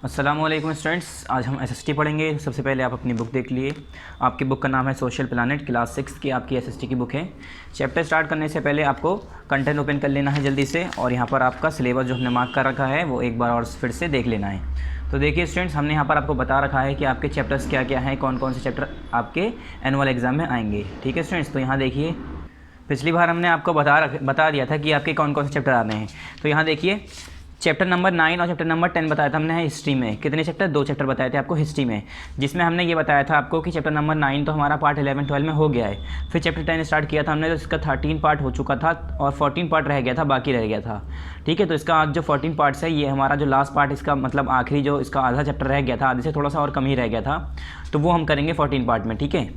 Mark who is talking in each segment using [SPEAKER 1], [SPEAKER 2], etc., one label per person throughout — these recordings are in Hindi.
[SPEAKER 1] अस्सलामुअलैकुम स्टूडेंट्स, आज हम एसएसटी पढ़ेंगे। सबसे पहले आप अपनी बुक देख लिए। आपकी बुक का नाम है सोशल प्लानट, क्लास 6 की आपकी एसएसटी की बुक है। चैप्टर स्टार्ट करने से पहले आपको कंटेंट ओपन कर लेना है जल्दी से, और यहाँ पर आपका सिलेबस जो हमने मार्क कर रखा है वो एक बार और फिर से देख लेना है। तो देखिए स्टूडेंट्स, हमने यहाँ पर आपको बता रखा है कि आपके चैप्टर्स क्या क्या हैं, कौन कौन से चैप्टर आपके एनुअल एग्ज़ाम में आएंगे। ठीक है स्टूडेंट्स, तो यहाँ देखिए, पिछली बार हमने आपको बता दिया था कि आपके कौन कौन से चैप्टर आने हैं। तो यहाँ देखिए, चैप्टर नंबर 9 और चैप्टर नंबर 10 बताया था हमने हिस्ट्री में। कितने चैप्टर? 2 चैप्टर बताए थे आपको हिस्ट्री में, जिसमें हमने ये बताया था आपको कि चैप्टर नंबर 9 तो हमारा पार्ट 11, 12 में हो गया है। फिर चैप्टर 10 स्टार्ट किया था हमने, तो इसका 13 पार्ट हो चुका था और 14 पार्ट रह गया था, बाकी रह गया था। ठीक है, तो इसका आज जो 14 पार्ट्स है, ये हमारा जो लास्ट पार्ट, इसका मतलब आखिरी जो इसका आधा चैप्टर रह गया था, आधे से थोड़ा सा और कम ही रह गया था, तो वो हम करेंगे 14 पार्ट में। ठीक है,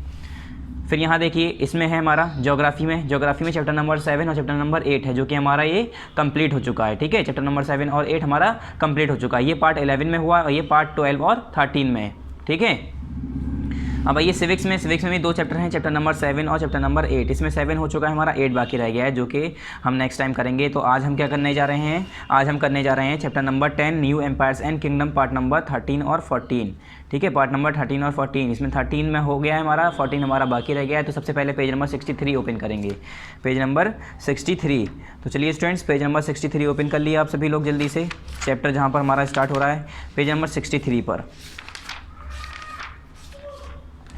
[SPEAKER 1] फिर यहाँ देखिए, इसमें है हमारा ज्योग्राफी में चैप्टर नंबर 7 और चैप्टर नंबर 8 है, जो कि हमारा ये कंप्लीट हो चुका है। ठीक है, चैप्टर नंबर 7 और 8 हमारा कंप्लीट हो चुका है। ये पार्ट 11 में हुआ और ये पार्ट 12 और 13 में है। ठीक है, अब आइए सिविक्स में भी 2 चैप्टर हैं, चैप्टर नंबर 7 और चैप्टर नंबर 8। इसमें 7 हो चुका है हमारा, 8 बाकी रह गया है, जो कि हम नेक्स्ट टाइम करेंगे। तो आज हम क्या करने जा रहे हैं? आज हम करने जा रहे हैं chapter number 10 new empires and kingdom, part number 13 और 14। ठीक है, पार्ट नंबर 13 और 14। इसमें 13 में हो गया है हमारा, 14 हमारा बाकी रह गया है। तो सबसे पहले पेज नंबर 63 ओपन करेंगे, पेज नंबर 63। तो चलिए स्टूडेंट्स, पेज नंबर 63 ओपन कर लिया आप सभी लोग जल्दी से। चैप्टर जहाँ पर हमारा स्टार्ट हो रहा है, पेज नंबर 63 पर।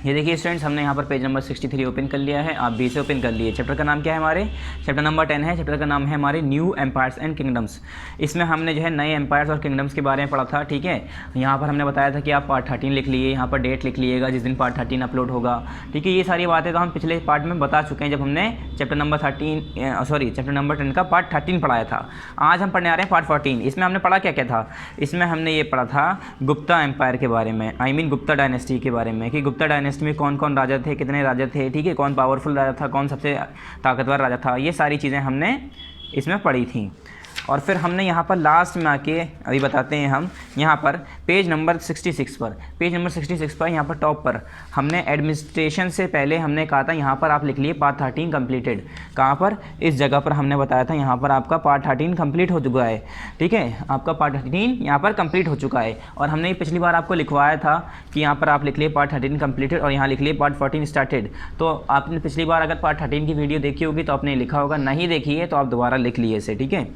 [SPEAKER 1] ये देखिए स्टूडेंट्स, हमने यहाँ पर पेज नंबर 63 ओपन कर लिया है, आप भी इसे ओपन कर लिए। चैप्टर का नाम क्या है हमारे? चैप्टर नंबर 10 है। चैप्टर का नाम है हमारे न्यू एम्पायर्स एंड किंगडम्स। इसमें हमने जो है नए एम्पायर्स और किंगडम्स के बारे में पढ़ा था। ठीक है, यहाँ पर हमने बताया था कि आप पार्ट 13 लिख लिए, यहाँ पर डेट लिख लीजिएगा जिस दिन पार्ट 13 अपलोड होगा। ठीक है, ये सारी बातें तो हम पिछले पार्ट में बता चुके हैं, जब हमने चैप्टर नंबर 10 का पार्ट 13 पढ़ाया था। आज हम पढ़ने आ रहे हैं पार्ट 14। इसमें हमने पढ़ा क्या क्या था? इसमें हमने ये पढ़ा था गुप्ता एम्पायर के बारे में, गुप्ता डायनेस्टी के बारे में, कि गुप्ता डायनेस्टी में कौन कौन राजा थे, कितने राजा थे। ठीक है, कौन पावरफुल राजा था, कौन सबसे ताकतवर राजा था, ये सारी चीज़ें हमने इसमें पढ़ी थी। और फिर हमने यहाँ पर लास्ट में आके अभी बताते हैं हम, यहाँ पर पेज नंबर 66 पर यहाँ पर टॉप पर हमने एडमिनिस्ट्रेशन से पहले हमने कहा था, यहाँ पर आप लिख लिए पार्ट 13 कंप्लीटेड। कहाँ पर? इस जगह पर हमने बताया था, यहाँ पर आपका पार्ट 13 कंप्लीट हो चुका है। ठीक है, आपका पार्ट 13 यहाँ पर कंप्लीट हो चुका है। और हमने पिछली बार आपको लिखवाया था कि यहाँ पर आप लिख लिए पार्ट 13 कंप्लीटेड और यहाँ लिख लिए पार्ट 14 स्टार्टेड। तो आपने पिछली बार अगर पार्ट 13 की वीडियो देखी होगी तो आपने लिखा होगा, नहीं देखी है तो आप दोबारा लिख लिए इसे। ठीक है,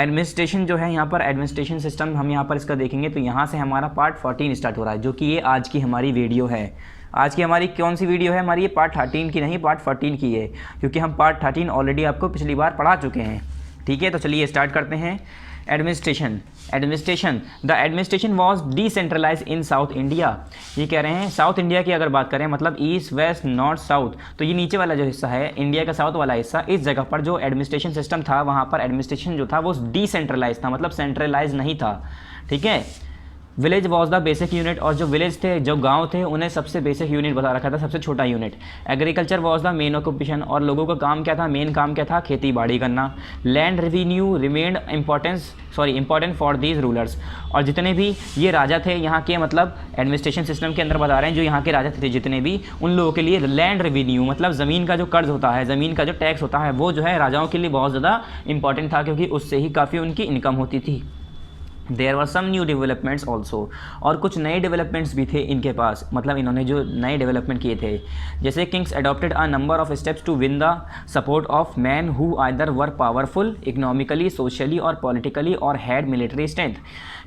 [SPEAKER 1] एडमिनिस्ट्रेशन जो है यहाँ पर एडमिनिस्ट्रेशन सिस्टम हम यहाँ पर इसका देखेंगे, तो यहाँ से हमारा पार्ट 14 स्टार्ट हो रहा है, जो कि ये आज की हमारी वीडियो है। आज की हमारी कौन सी वीडियो है हमारी? ये पार्ट 13 की नहीं, पार्ट 14 की है, क्योंकि हम पार्ट 13 ऑलरेडी आपको पिछली बार पढ़ा चुके हैं। ठीक है, तो चलिए स्टार्ट करते हैं। Administration the administration was decentralise in South India. ये कह रहे हैं साउथ इंडिया की अगर बात करें, मतलब ईस्ट वेस्ट नॉर्थ साउथ, तो ये नीचे वाला जो हिस्सा है इंडिया का साउथ वाला हिस्सा, इस जगह पर जो एडमिनिस्ट्रेशन सिस्टम था, वहाँ पर एडमिनिस्ट्रेशन जो था वो डिसेंट्रलाइज था, मतलब सेंट्रलाइज नहीं था। ठीक है, village was the basic unit, और जो विलेज थे, जो गांव थे, उन्हें सबसे बेसिक यूनिट बता रखा था, सबसे छोटा unit. Agriculture was the main occupation, और लोगों का काम क्या था? मेन काम क्या था? खेती बाड़ी करना। Land revenue remained important for these rulers, और जितने भी ये राजा थे यहाँ के, मतलब एडमिनिस्ट्रेशन सिस्टम के अंदर बता रहे हैं, जो यहाँ के राजा थे जितने भी, उन लोगों के लिए लैंड रेवेन्यू, मतलब ज़मीन का जो कर्ज होता है, ज़मीन का जो टैक्स होता है, वो जो है राजाओं के लिए बहुत ज़्यादा इंपॉर्टेंट था, क्योंकि उससे ही काफ़ी उनकी इनकम होती थी। There were some new developments also, और कुछ नए डेवलपमेंट्स भी थे इनके पास, मतलब इन्होंने जो नए डेवलपमेंट किए थे, जैसे kings adopted a number of steps to win the support of man who either were powerful economically, socially और पॉलिटिकली और हैड मिलिट्री स्ट्रेंथ।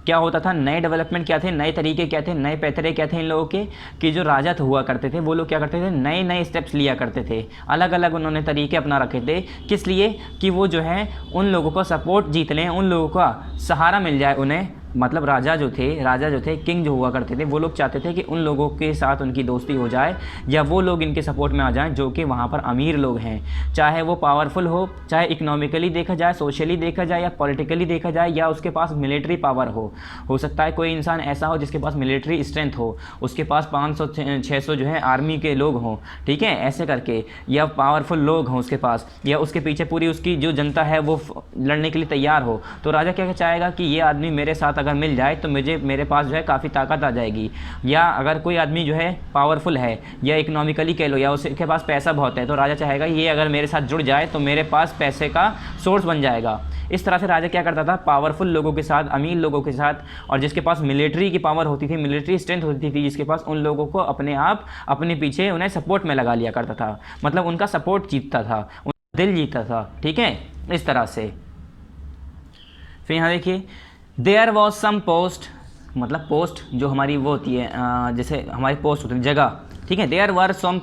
[SPEAKER 1] क्या होता था? नए डेवलपमेंट क्या थे, नए तरीके क्या थे, नए पैतरे क्या थे इन लोगों के, कि जो राजा हुआ करते थे वो लोग क्या करते थे? नए नए स्टेप्स लिया करते थे, अलग अलग उन्होंने तरीके अपना रखे थे। किस लिए? कि वो जो है उन लोगों को सपोर्ट जीत लें, उन लोगों का सहारा मिल जाए उन्हें, मतलब राजा जो थे, किंग जो हुआ करते थे, वो लोग चाहते थे कि उन लोगों के साथ उनकी दोस्ती हो जाए, या वो लोग इनके सपोर्ट में आ जाएं जो कि वहाँ पर अमीर लोग हैं, चाहे वो पावरफुल हो, चाहे इकोनॉमिकली देखा जाए, सोशली देखा जाए, या पॉलिटिकली देखा जाए, या उसके पास मिलिट्री पावर हो सकता है कोई इंसान ऐसा हो जिसके पास मिलिट्री स्ट्रेंथ हो, उसके पास 500-600 जो है आर्मी के लोग हों। ठीक है, ऐसे करके, या पावरफुल लोग हों उसके पास, या उसके पीछे पूरी उसकी जो जनता है वो लड़ने के लिए तैयार हो। तो राजा क्या चाहेगा कि ये आदमी मेरे साथ अगर मिल जाए तो मेरे पास जो है काफ़ी ताकत आ जाएगी, या अगर कोई आदमी जो है पावरफुल है या इकोनॉमिकली कह लो या उसके पास पैसा बहुत है, तो राजा चाहेगा ये अगर मेरे साथ जुड़ जाए तो मेरे पास पैसे का सोर्स बन जाएगा। इस तरह से राजा क्या करता था, पावरफुल लोगों के साथ, अमीर लोगों के साथ, और जिसके पास मिलिट्री की पावर होती थी, मिलिट्री स्ट्रेंथ होती थी जिसके पास, उन लोगों को अपने आप अपने पीछे उन्हें सपोर्ट में लगा लिया करता था, मतलब उनका सपोर्ट जीतता था, उनका दिल जीतता था। ठीक है, इस तरह से। फिर यहाँ देखिए, देयर वॉज सम पोस्ट, मतलब पोस्ट जो हमारी वो होती है, जैसे हमारी पोस्ट होती है जगह, ठीक है। There was some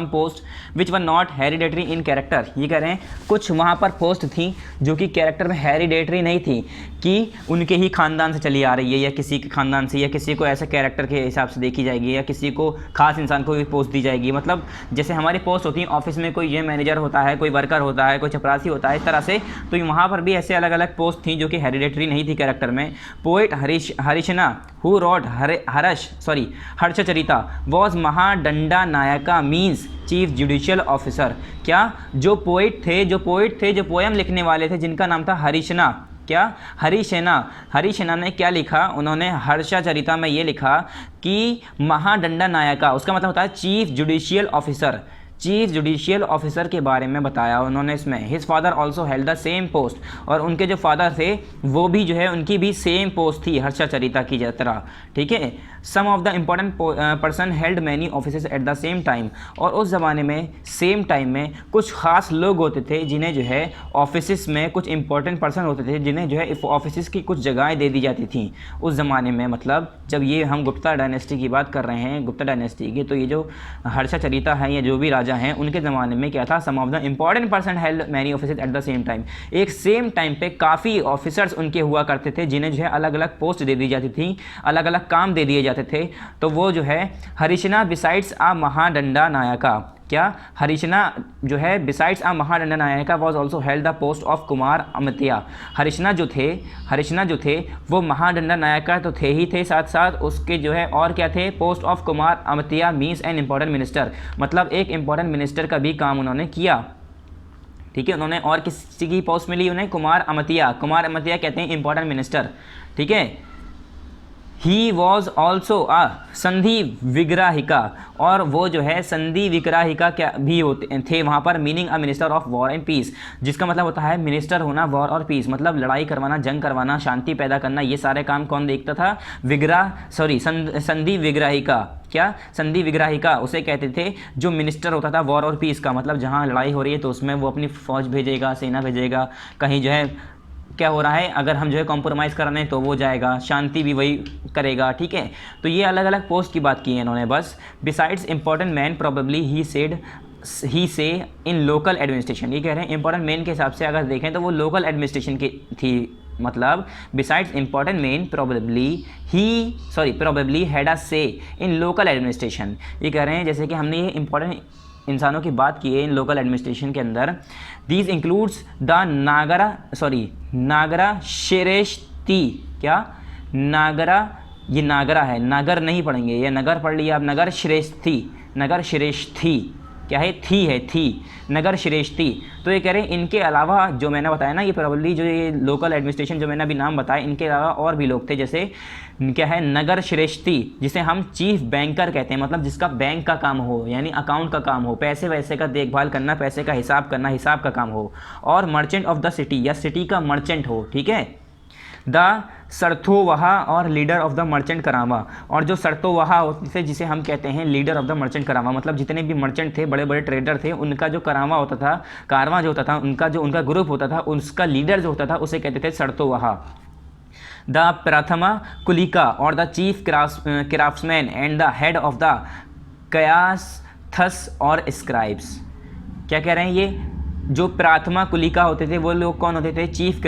[SPEAKER 1] post which were not hereditary in character, ये कह रहे हैं कुछ वहाँ पर पोस्ट थी जो कि कैरेक्टर में हेरिडेटरी नहीं थी, कि उनके ही खानदान से चली आ रही है, या किसी के खानदान से, या किसी को ऐसे कैरेक्टर के हिसाब से देखी जाएगी, या किसी को खास इंसान को भी पोस्ट दी जाएगी। मतलब जैसे हमारी पोस्ट होती है ऑफिस में, कोई ये मैनेजर होता है, कोई वर्कर होता है, कोई चपरासी होता है, इस तरह से। तो वहाँ पर भी ऐसे अलग अलग पोस्ट थी जो कि हेरिडेटरी नहीं थी कैरेक्टर में। Poet Harishena who wrote Harshacharita was Mahadanda Nayaka means chief judicial officer. क्या जो पोएट थे, जो पोएम लिखने वाले थे, जिनका नाम था हरिशना, क्या हरिशना ने क्या लिखा, उन्होंने हर्षचरिता में ये लिखा कि महादंडा नायका, उसका मतलब होता है chief judicial officer, chief judicial officer के बारे में बताया उन्होंने इसमें। His father also held the same post, और उनके जो फादर थे वो भी जो है उनकी भी सेम पोस्ट थी हर्षचरिता की तरह। ठीक है, some of the important person held many offices at the same time, और उस ज़माने में सेम टाइम में कुछ ख़ास लोग होते थे जिन्हें जो है ऑफिस में, कुछ इंपॉर्टेंट पर्सन होते थे जिन्हें जो है ऑफिस की कुछ जगहें दे दी जाती थी उस ज़माने में। मतलब जब ये हम गुप्ता डायनेस्टी की बात कर रहे हैं, गुप्ता डायनेस्टी की, तो ये जो हर्षचरिता है या जो भी राजा हैं उनके ज़माने में क्या था, some of the important person held many offices at the same time, एक सेम टाइम पे काफ़ी ऑफिसर्स उनके हुआ करते थे जिन्हें जो है अलग अलग पोस्ट दे दी जाती थी, अलग अलग काम दे दिए जाते थे। तो वो जो है हरिशना बिसाइड्स आ महादंडा नायका, क्या हरिशना जो है besides a Mahadanda Nayaka was also held the post of Kumar Amatya. Harishena जो थे वो महादंडा नायका तो थे ही थे, साथ साथ उसके जो है और क्या थे, post of Kumar Amatya means an important minister, मतलब एक इंपॉर्टेंट मिनिस्टर का भी काम उन्होंने किया। ठीक है, उन्होंने और किसी की पोस्ट मिली उन्हें, कुमार अमतिया कहते हैं इंपॉर्टेंट मिनिस्टर। ठीक है, ही वॉज ऑल्सो अ संधि विग्राहिका, और वो जो है संधि विग्राहिका क्या भी होते थे वहाँ पर, meaning a minister of war and peace, जिसका मतलब होता है मिनिस्टर होना, वॉर और पीस, मतलब लड़ाई करवाना, जंग करवाना, शांति पैदा करना, ये सारे काम कौन देखता था, संधि विग्राहिका। क्या संधि विग्राहिका उसे कहते थे जो मिनिस्टर होता था वॉर और पीस का, मतलब जहाँ लड़ाई हो रही है तो उसमें वो अपनी फौज भेजेगा, सेना भेजेगा, कहीं जो है क्या हो रहा है, अगर हम जो है कॉम्प्रोमाइज़ कर रहे हैं तो वो जाएगा, शांति भी वही करेगा। ठीक है, तो ये अलग अलग पोस्ट की बात की है इन्होंने बस। बिसाइड्स इंपॉर्टेंट मैन प्रोबेबली ही से इन लोकल एडमिनिस्ट्रेशन, ये कह रहे हैं इंपॉर्टेंट मैन के हिसाब से अगर देखें तो वो लोकल एडमिनिस्ट्रेशन की थी, मतलब besides important man probably had a से इन लोकल एडमिनिस्ट्रेशन। ये कह रहे हैं जैसे कि हमने ये इंपॉर्टेंट इंसानों की बात की है इन लोकल एडमिनिस्ट्रेशन के अंदर, दीज इंक्लूड्स द नागरा श्रेष्ठी, क्या नागरा, ये नागरा है, नगर नहीं पढ़ेंगे, ये नगर पढ़ लिया आप, नगर श्रेष्ठी क्या है, थी नगर श्रेष्ठी। तो ये कह रहे हैं इनके अलावा जो मैंने बताया ना, ये प्रोबेबली जो ये लोकल एडमिनिस्ट्रेशन जो मैंने अभी नाम बताया, इनके अलावा और भी लोग थे, जैसे क्या है नगर श्रेष्ठी, जिसे हम चीफ बैंकर कहते हैं, मतलब जिसका बैंक का काम हो, यानी अकाउंट का काम हो, पैसे वैसे का देखभाल करना, पैसे का हिसाब करना, हिसाब का काम हो, और मर्चेंट ऑफ द सिटी, या सिटी का मर्चेंट हो। ठीक है, द सरथोवहा और लीडर ऑफ द मर्चेंट करावा, और जो सरथोवहा होते थे जिसे हम कहते हैं लीडर ऑफ द मर्चेंट करावा, मतलब जितने भी मर्चेंट थे, बड़े बड़े ट्रेडर थे, उनका जो करावा होता था, कारवां जो होता था, उनका ग्रुप होता था, उसका लीडर जो होता था उसे कहते थे सरथोवहा। द प्रथमा कुलिका और the chief craftsman and the head of the Kayasthas और स्क्राइब्स। क्या कह रहे हैं, ये जो प्राथमा कुलिका होते थे वो लोग कौन होते थे, चीफ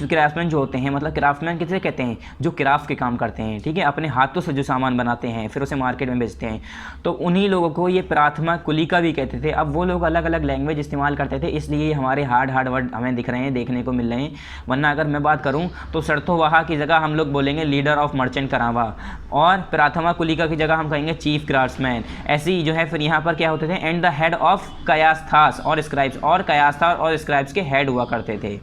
[SPEAKER 1] क्राफ्ट्समैन जो होते हैं, मतलब क्राफ्ट्समैन किसे कहते हैं, जो क्राफ्ट के काम करते हैं। ठीक है, अपने हाथों से जो सामान बनाते हैं फिर उसे मार्केट में बेचते हैं, तो उन्हीं लोगों को ये प्राथमा कुलिका भी कहते थे। अब वो लोग अलग अलग लैंग्वेज इस्तेमाल करते थे, इसलिए हमारे हार्ड वर्ड हमें दिख रहे हैं, देखने को मिल रहे हैं, वरना अगर मैं बात करूँ तो सरथोवहा की जगह हम लोग बोलेंगे लीडर ऑफ मर्चेंट करावा, और प्राथमा कुलिका की जगह हम कहेंगे चीफ क्राफ्ट्समैन। ऐसे ही जो है फिर यहाँ पर क्या होते थे, एंड द हेड ऑफ कयास्थास और स्क्राइब्स, और कयास्था और स्क्राइब्स के हेड हुआ करते थे।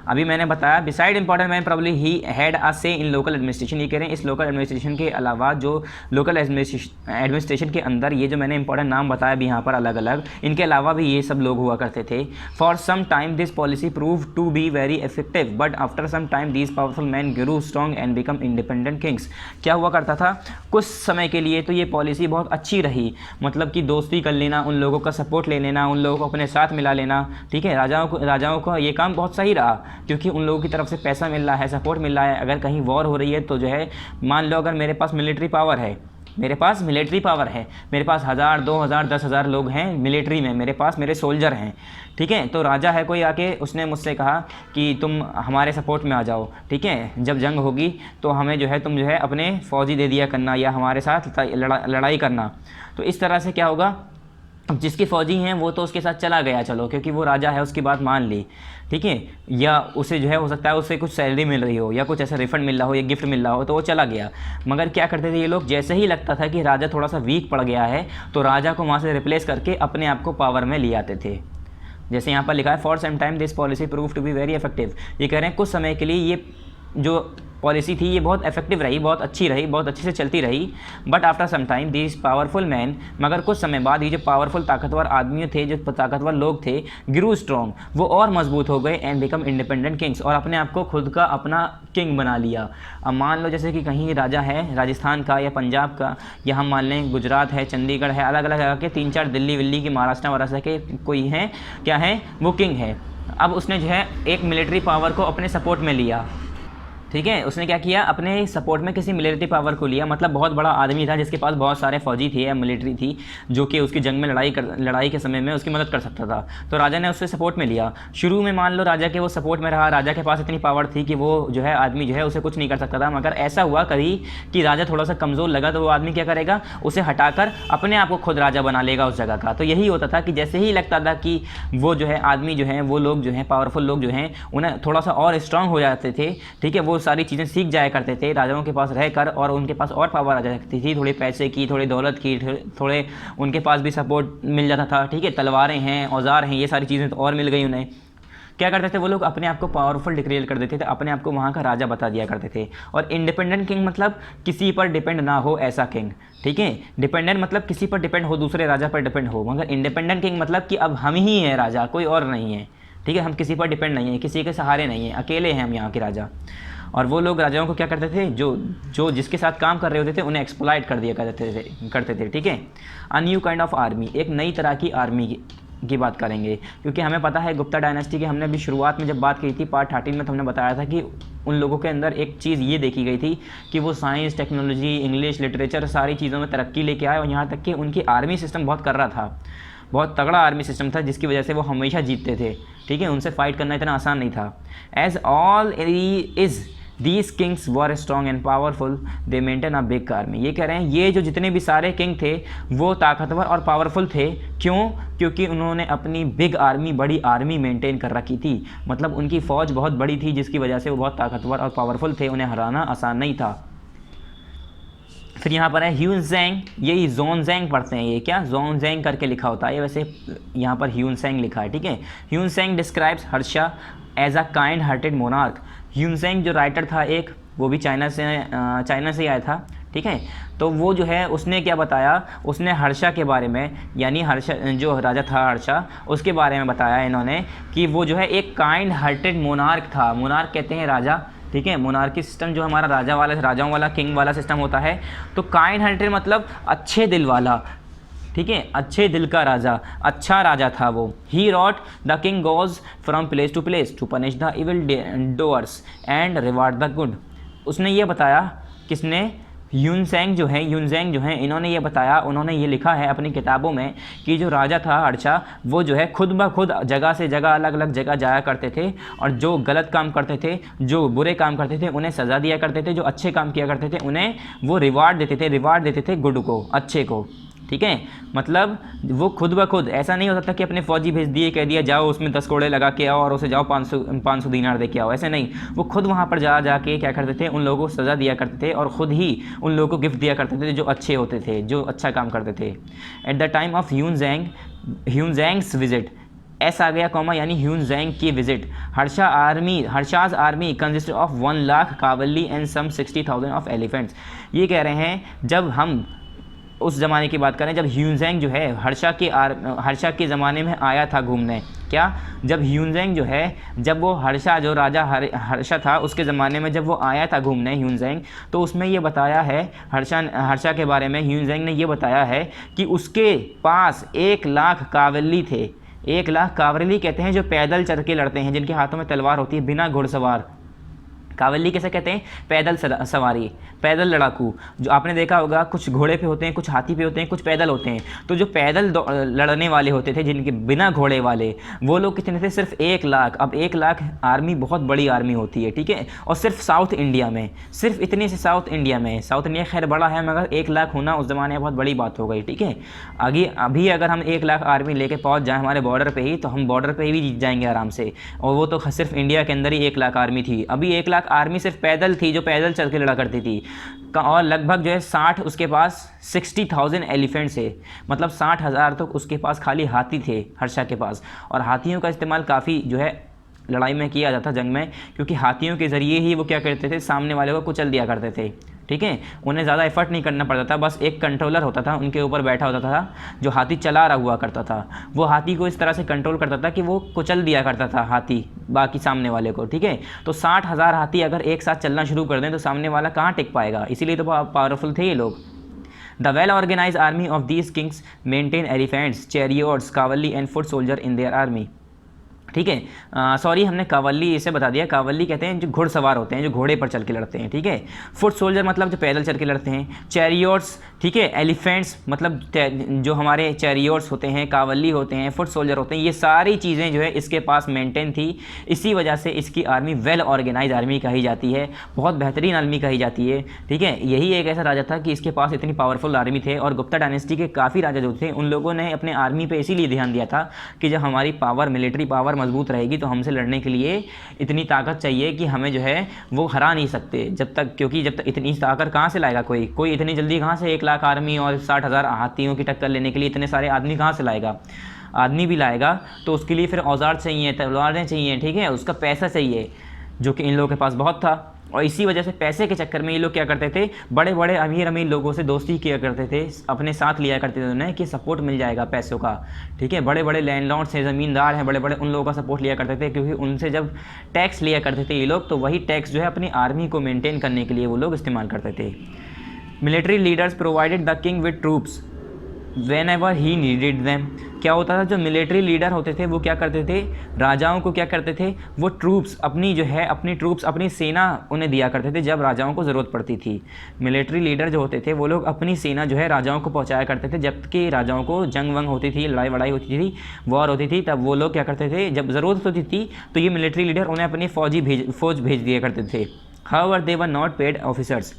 [SPEAKER 1] अभी मैंने बताया beside important man probably he had a से इन लोकल एडमिनिस्ट्रेशन, ये कह रहे हैं इस लोकल एडमिनिस्ट्रेशन के अलावा जो लोकल एडमिनिस्ट्रेशन के अंदर ये जो मैंने इंपॉर्टेंट नाम बताया भी यहाँ पर अलग अलग, इनके अलावा भी ये सब लोग हुआ करते थे। For some time this policy prove to be very effective but after some time these powerful man grew strong and become independent kings. क्या हुआ करता था, कुछ समय के लिए तो ये पॉलिसी बहुत अच्छी रही, मतलब कि दोस्ती कर लेना, उन लोगों का सपोर्ट ले लेना, उन लोगों को अपने साथ मिला लेना, ठीक है। राजाओं को ये काम बहुत सही रहा, क्योंकि उन लोगों की तरफ से पैसा मिल रहा है, सपोर्ट मिल रहा है। अगर कहीं वॉर हो रही है तो जो है, मान लो अगर मेरे पास मिलिट्री पावर है, मेरे पास 1000, 2000, 10,000 लोग हैं मिलिट्री में, मेरे पास मेरे सोल्जर हैं, ठीक है। तो राजा है कोई आके, उसने मुझसे कहा कि तुम हमारे सपोर्ट में आ जाओ, ठीक है, जब जंग होगी तो हमें जो है तुम जो है अपने फौजी दे दिया करना या हमारे साथ लड़ाई करना। तो इस तरह से क्या होगा, अब जिसके फ़ौजी हैं वो तो उसके साथ चला गया, चलो, क्योंकि वो राजा है, उसकी बात मान ली, ठीक है, या उसे जो है हो सकता है उसे कुछ सैलरी मिल रही हो या कुछ ऐसा रिफंड मिल रहा हो या गिफ्ट मिल रहा हो, तो वो चला गया। मगर क्या करते थे ये लोग, जैसे ही लगता था कि राजा थोड़ा सा वीक पड़ गया है तो राजा को वहाँ से रिप्लेस करके अपने आप को पावर में ले आते थे। जैसे यहाँ पर लिखा है for some time this policy prove to be very effective, ये कह रहे हैं कुछ समय के लिए ये जो पॉलिसी थी ये बहुत इफेक्टिव रही, बहुत अच्छी रही, बहुत अच्छे से चलती रही। But after some time these powerful man, मगर कुछ समय बाद ये जो पावरफुल ताकतवर आदमी थे, जो ताकतवर लोग थे, ग्रू स्ट्रॉन्ग, वो और मजबूत हो गए एंड बिकम इंडिपेंडेंट किंग्स, और अपने आप को खुद का अपना किंग बना लिया। अब मान लो जैसे कि कहीं राजा है राजस्थान का या पंजाब का, या हम मान लें गुजरात है, चंडीगढ़ है, अलग अलग जगह के 3-4 दिल्ली विल्ली की, महाराष्ट्र के कोई हैं, क्या है, वो किंग है। अब उसने जो है एक मिलिट्री पावर को अपने सपोर्ट में लिया, ठीक है, उसने क्या किया, अपने सपोर्ट में किसी मिलिट्री पावर को लिया, मतलब बहुत बड़ा आदमी था जिसके पास बहुत सारे फौजी थे या मिलिट्री थी, जो कि उसकी जंग में लड़ाई के समय में उसकी मदद कर सकता था। तो राजा ने उससे सपोर्ट में लिया। शुरू में मान लो राजा के वो सपोर्ट में रहा, राजा के पास इतनी पावर थी कि वो जो है आदमी जो है उसे कुछ नहीं कर सकता था। मगर ऐसा हुआ कभी कि राजा थोड़ा सा कमज़ोर लगा तो वो आदमी क्या करेगा, उसे हटाकर अपने आप को खुद राजा बना लेगा उस जगह का। तो यही होता था कि जैसे ही लगता था कि वो जो है आदमी जो है, वो लोग जो हैं पावरफुल लोग जो हैं, उन्हें थोड़ा सा और स्ट्रांग हो जाते थे, ठीक है, वो सारी चीज़ें सीख जाया करते थे राजाओं के पास रहकर, और उनके पास और पावर आ जाती थी, थोड़ी पैसे की, थोड़ी दौलत की, थोड़े उनके पास भी सपोर्ट मिल जाता था, ठीक है, तलवारें हैं, औजार हैं, ये सारी चीज़ें तो और मिल गई उन्हें। क्या करते थे वो लोग, अपने आप को पावरफुल डिक्लेयर कर देते थे, अपने आप को वहाँ का राजा बता दिया करते थे। और इंडिपेंडेंट किंग मतलब किसी पर डिपेंड ना हो ऐसा किंग, ठीक है। डिपेंडेंट मतलब किसी पर डिपेंड हो, दूसरे राजा पर डिपेंड हो, मगर इंडिपेंडेंट किंग मतलब कि अब हम ही हैं राजा, कोई और नहीं है, ठीक है, हम किसी पर डिपेंड नहीं है, किसी के सहारे नहीं हैं, अकेले हैं हम यहाँ के राजा। और वो लोग राजाओं को क्या करते थे, जो जिसके साथ काम कर रहे होते थे उन्हें एक्सप्लॉइट कर दिया करते थे, ठीक है। A new kind of army, एक नई तरह की आर्मी की बात करेंगे, क्योंकि हमें पता है गुप्ता डायनेस्टी की हमने अभी शुरुआत में जब बात की थी पार्ट 13 में, तो हमने बताया था कि उन लोगों के अंदर एक चीज़ ये देखी गई थी कि वो साइंस, टेक्नोलॉजी, इंग्लिश, लिटरेचर, सारी चीज़ों में तरक्की लेके आए, और यहाँ तक कि उनकी आर्मी सिस्टम बहुत कर रहा था, बहुत तगड़ा आर्मी सिस्टम था, जिसकी वजह से वो हमेशा जीतते थे, ठीक है, उनसे फाइट करना इतना आसान नहीं था। As all is these kings were strong and powerful they maintain a big army, ये कह रहे हैं ये जो जितने भी सारे किंग थे वो ताकतवर और पावरफुल थे, क्यों, क्योंकि उन्होंने अपनी बिग आर्मी, बड़ी आर्मी मेंटेन कर रखी थी, मतलब उनकी फ़ौज बहुत बड़ी थी, जिसकी वजह से वो बहुत ताकतवर और पावरफुल थे, उन्हें हराना आसान नहीं था। फिर यहाँ पर है ह्यूनजैंग, ये जोनजैंग पढ़ते हैं, ये क्या जोनजैंग करके लिखा होता है, ये वैसे यहाँ पर ह्यूनजैंग लिखा है, ठीक है। Xuanzang describes Harsha as a kind hearted monarch. Xuanzang जो राइटर था एक, वो भी चाइना से ही आया था, ठीक है। तो वो जो है उसने क्या बताया, उसने हर्षा के बारे में, यानी हर्षा जो राजा था हर्षा, उसके बारे में बताया इन्होंने कि वो जो है एक काइंड हार्टेड मोनार्क था। मोनार्क कहते हैं राजा, ठीक है, मोनार्की सिस्टम जो हमारा राजाओं वाला किंग वाला सिस्टम होता है। तो काइंड हार्टेड मतलब अच्छे दिल वाला, ठीक है, अच्छे दिल का राजा, अच्छा राजा था वो। He wrote the king goes from place to place to punish the evil doers and reward the good. उसने ये बताया, किसने, ह्यूनजैंग जो है इन्होंने ये बताया, उन्होंने ये लिखा है अपनी किताबों में कि जो राजा था हर्षा, वो जो है खुद ब खुद जगह से जगह, अलग अलग जगह जाया करते थे, और जो गलत काम करते थे, जो बुरे काम करते थे उन्हें सज़ा दिया करते थे, जो अच्छे काम किया करते थे उन्हें वो रिवार्ड देते थे गुड को, अच्छे को, ठीक है। मतलब वो खुद ब खुद, ऐसा नहीं होता था कि अपने फौजी भेज दिए, कह दिया जाओ उसमें 10 कोड़े लगा के आओ और उसे जाओ 500 दीनार दे के आओ, ऐसे नहीं, वो खुद वहाँ पर जाके क्या करते थे, उन लोगों को सज़ा दिया करते थे, और ख़ुद ही उन लोगों को गिफ्ट दिया करते थे जो अच्छे होते थे, जो अच्छा काम करते थे। At the time of Xuanzang's visit, S आ गया कॉमा, यानी ह्यूनजैंग की visit. Harsha's army consist of 1 lakh cavalry and some 60,000 of elephants. ये कह रहे हैं जब हम उस ज़माने की बात करें जब ह्यूनजैंग जो है हर्षा के ज़माने में आया था घूमने। क्या? जब ह्यूनजैंग जो है, जब वो हर्षा जो राजा हर्षा था उसके ज़माने में जब वो आया था घूमने ह्यूनजैंग, तो उसमें ये बताया है हर्षा के बारे में ह्यूनजैंग ने ये बताया है कि उसके पास 1 लाख कावली थे। 1 लाख कावली कहते हैं जो पैदल चल के लड़ते हैं, जिनके हाथों में तलवार होती है, बिना घुड़सवार। कावली कैसे कहते हैं? पैदल सवारी, पैदल लड़ाकू। जो आपने देखा होगा कुछ घोड़े पे होते हैं, कुछ हाथी पे होते हैं, कुछ पैदल होते हैं। तो जो पैदल लड़ने वाले होते थे, जिनके बिना घोड़े वाले, वो लोग कितने थे? सिर्फ 1 लाख। अब 1 लाख आर्मी बहुत बड़ी आर्मी होती है, ठीक है, और सिर्फ साउथ इंडिया में, सिर्फ इतने से साउथ इंडिया में। साउथ इंडिया खैर बड़ा है, मगर 1 लाख होना उस ज़माने में बहुत बड़ी बात हो गई, ठीक है। आगे अभी अगर हम 1 लाख आर्मी लेके पहुँच जाएँ हमारे बॉर्डर पर ही, तो हम बॉर्डर पर ही भी जीत जाएंगे आराम से। और वो तो सिर्फ इंडिया के अंदर ही 1 लाख आर्मी थी। अभी 1 लाख आर्मी सिर्फ पैदल थी, जो पैदल चल के लड़ा करती थी। और लगभग जो है 60 उसके पास 60,000 एलिफेंट्स है, मतलब 60,000 तक उसके पास खाली हाथी थे हर्षा के पास। और हाथियों का इस्तेमाल काफ़ी जो है लड़ाई में किया जाता, जंग में, क्योंकि हाथियों के ज़रिए ही वो क्या करते थे? सामने वाले को कुचल दिया करते थे, ठीक है। उन्हें ज़्यादा एफर्ट नहीं करना पड़ता था, बस एक कंट्रोलर होता था उनके ऊपर बैठा होता था, जो हाथी चला रहा हुआ करता था। वो हाथी को इस तरह से कंट्रोल करता था कि वो कुचल दिया करता था हाथी बाकी सामने वाले को, ठीक है। तो 60,000 हाथी अगर एक साथ चलना शुरू कर दें तो सामने वाला कहाँ टिक पाएगा? इसीलिए तो पावरफुल थे ये लोग। The well organise army of these kings maintain elephants, chariots, cavalry and foot soldier in their army, ठीक है। सॉरी, हमने कावली इसे बता दिया। कावली कहते हैं जो घुड़सवार होते हैं, जो घोड़े पर चल के लड़ते हैं, ठीक है। फुट सोल्जर मतलब जो पैदल चल के लड़ते हैं। चैरियट्स, ठीक है। एलिफेंट्स मतलब जो हमारे चैरियट्स होते हैं, कावली होते हैं, फुट सोल्जर होते हैं, ये सारी चीज़ें जो है इसके पास मेंटेन थी। इसी वजह से इसकी आर्मी वेल ऑर्गेनाइज आर्मी कही जाती है, बहुत बेहतरीन आर्मी कही जाती है, ठीक है। यही एक ऐसा राजा था कि इसके पास इतनी पावरफुल आर्मी थे। और गुप्ता डायनेस्टी के काफ़ी राजा जो थे, उन लोगों ने अपने आर्मी पर इसीलिए ध्यान दिया था कि जब हमारी पावर, मिलिट्री पावर मजबूत रहेगी तो हमसे लड़ने के लिए इतनी ताकत चाहिए कि हमें जो है वो हरा नहीं सकते जब तक, क्योंकि जब तक इतनी ताकत कहाँ से लाएगा कोई इतनी जल्दी कहाँ से 1 लाख आर्मी और 60,000 हाथियों की टक्कर लेने के लिए इतने सारे आदमी कहाँ से लाएगा? आदमी भी लाएगा तो उसके लिए फिर औजार चाहिए, तलवारें चाहिए, ठीक है, उसका पैसा चाहिए, जो कि इन लोगों के पास बहुत था। और इसी वजह से पैसे के चक्कर में ये लोग क्या करते थे? बड़े बड़े अमीर लोगों से दोस्ती किया करते थे, अपने साथ लिया करते थे उन्हें कि सपोर्ट मिल जाएगा पैसों का, ठीक है। बड़े बड़े लैंडलॉर्ड्स हैं, ज़मींदार हैं बड़े बड़े, उन लोगों का सपोर्ट लिया करते थे, क्योंकि उनसे जब टैक्स लिया करते थे ये लोग, तो वही टैक्स जो है अपनी आर्मी को मेनटेन करने के लिए वो लोग इस्तेमाल करते थे। Military leaders provided the king with troops when ever he needed them. क्या होता था? जो मिलिट्री लीडर होते थे वो क्या करते थे? राजाओं को क्या करते थे? वो ट्रूप्स अपनी सेना उन्हें दिया करते थे जब राजाओं को ज़रूरत पड़ती थी। मिलिट्री लीडर जो होते थे वो लोग अपनी सेना जो है राजाओं को पहुंचाया करते थे, जबकि राजाओं को जंग वंग होती थी, लड़ाई वड़ाई होती थी, वॉर होती थी, तब वो लोग क्या करते थे? जब ज़रूरत होती थी तो ये मिलिट्री लीडर उन्हें अपनी फ़ौज भेज दिया करते थे। However they were not paid officers.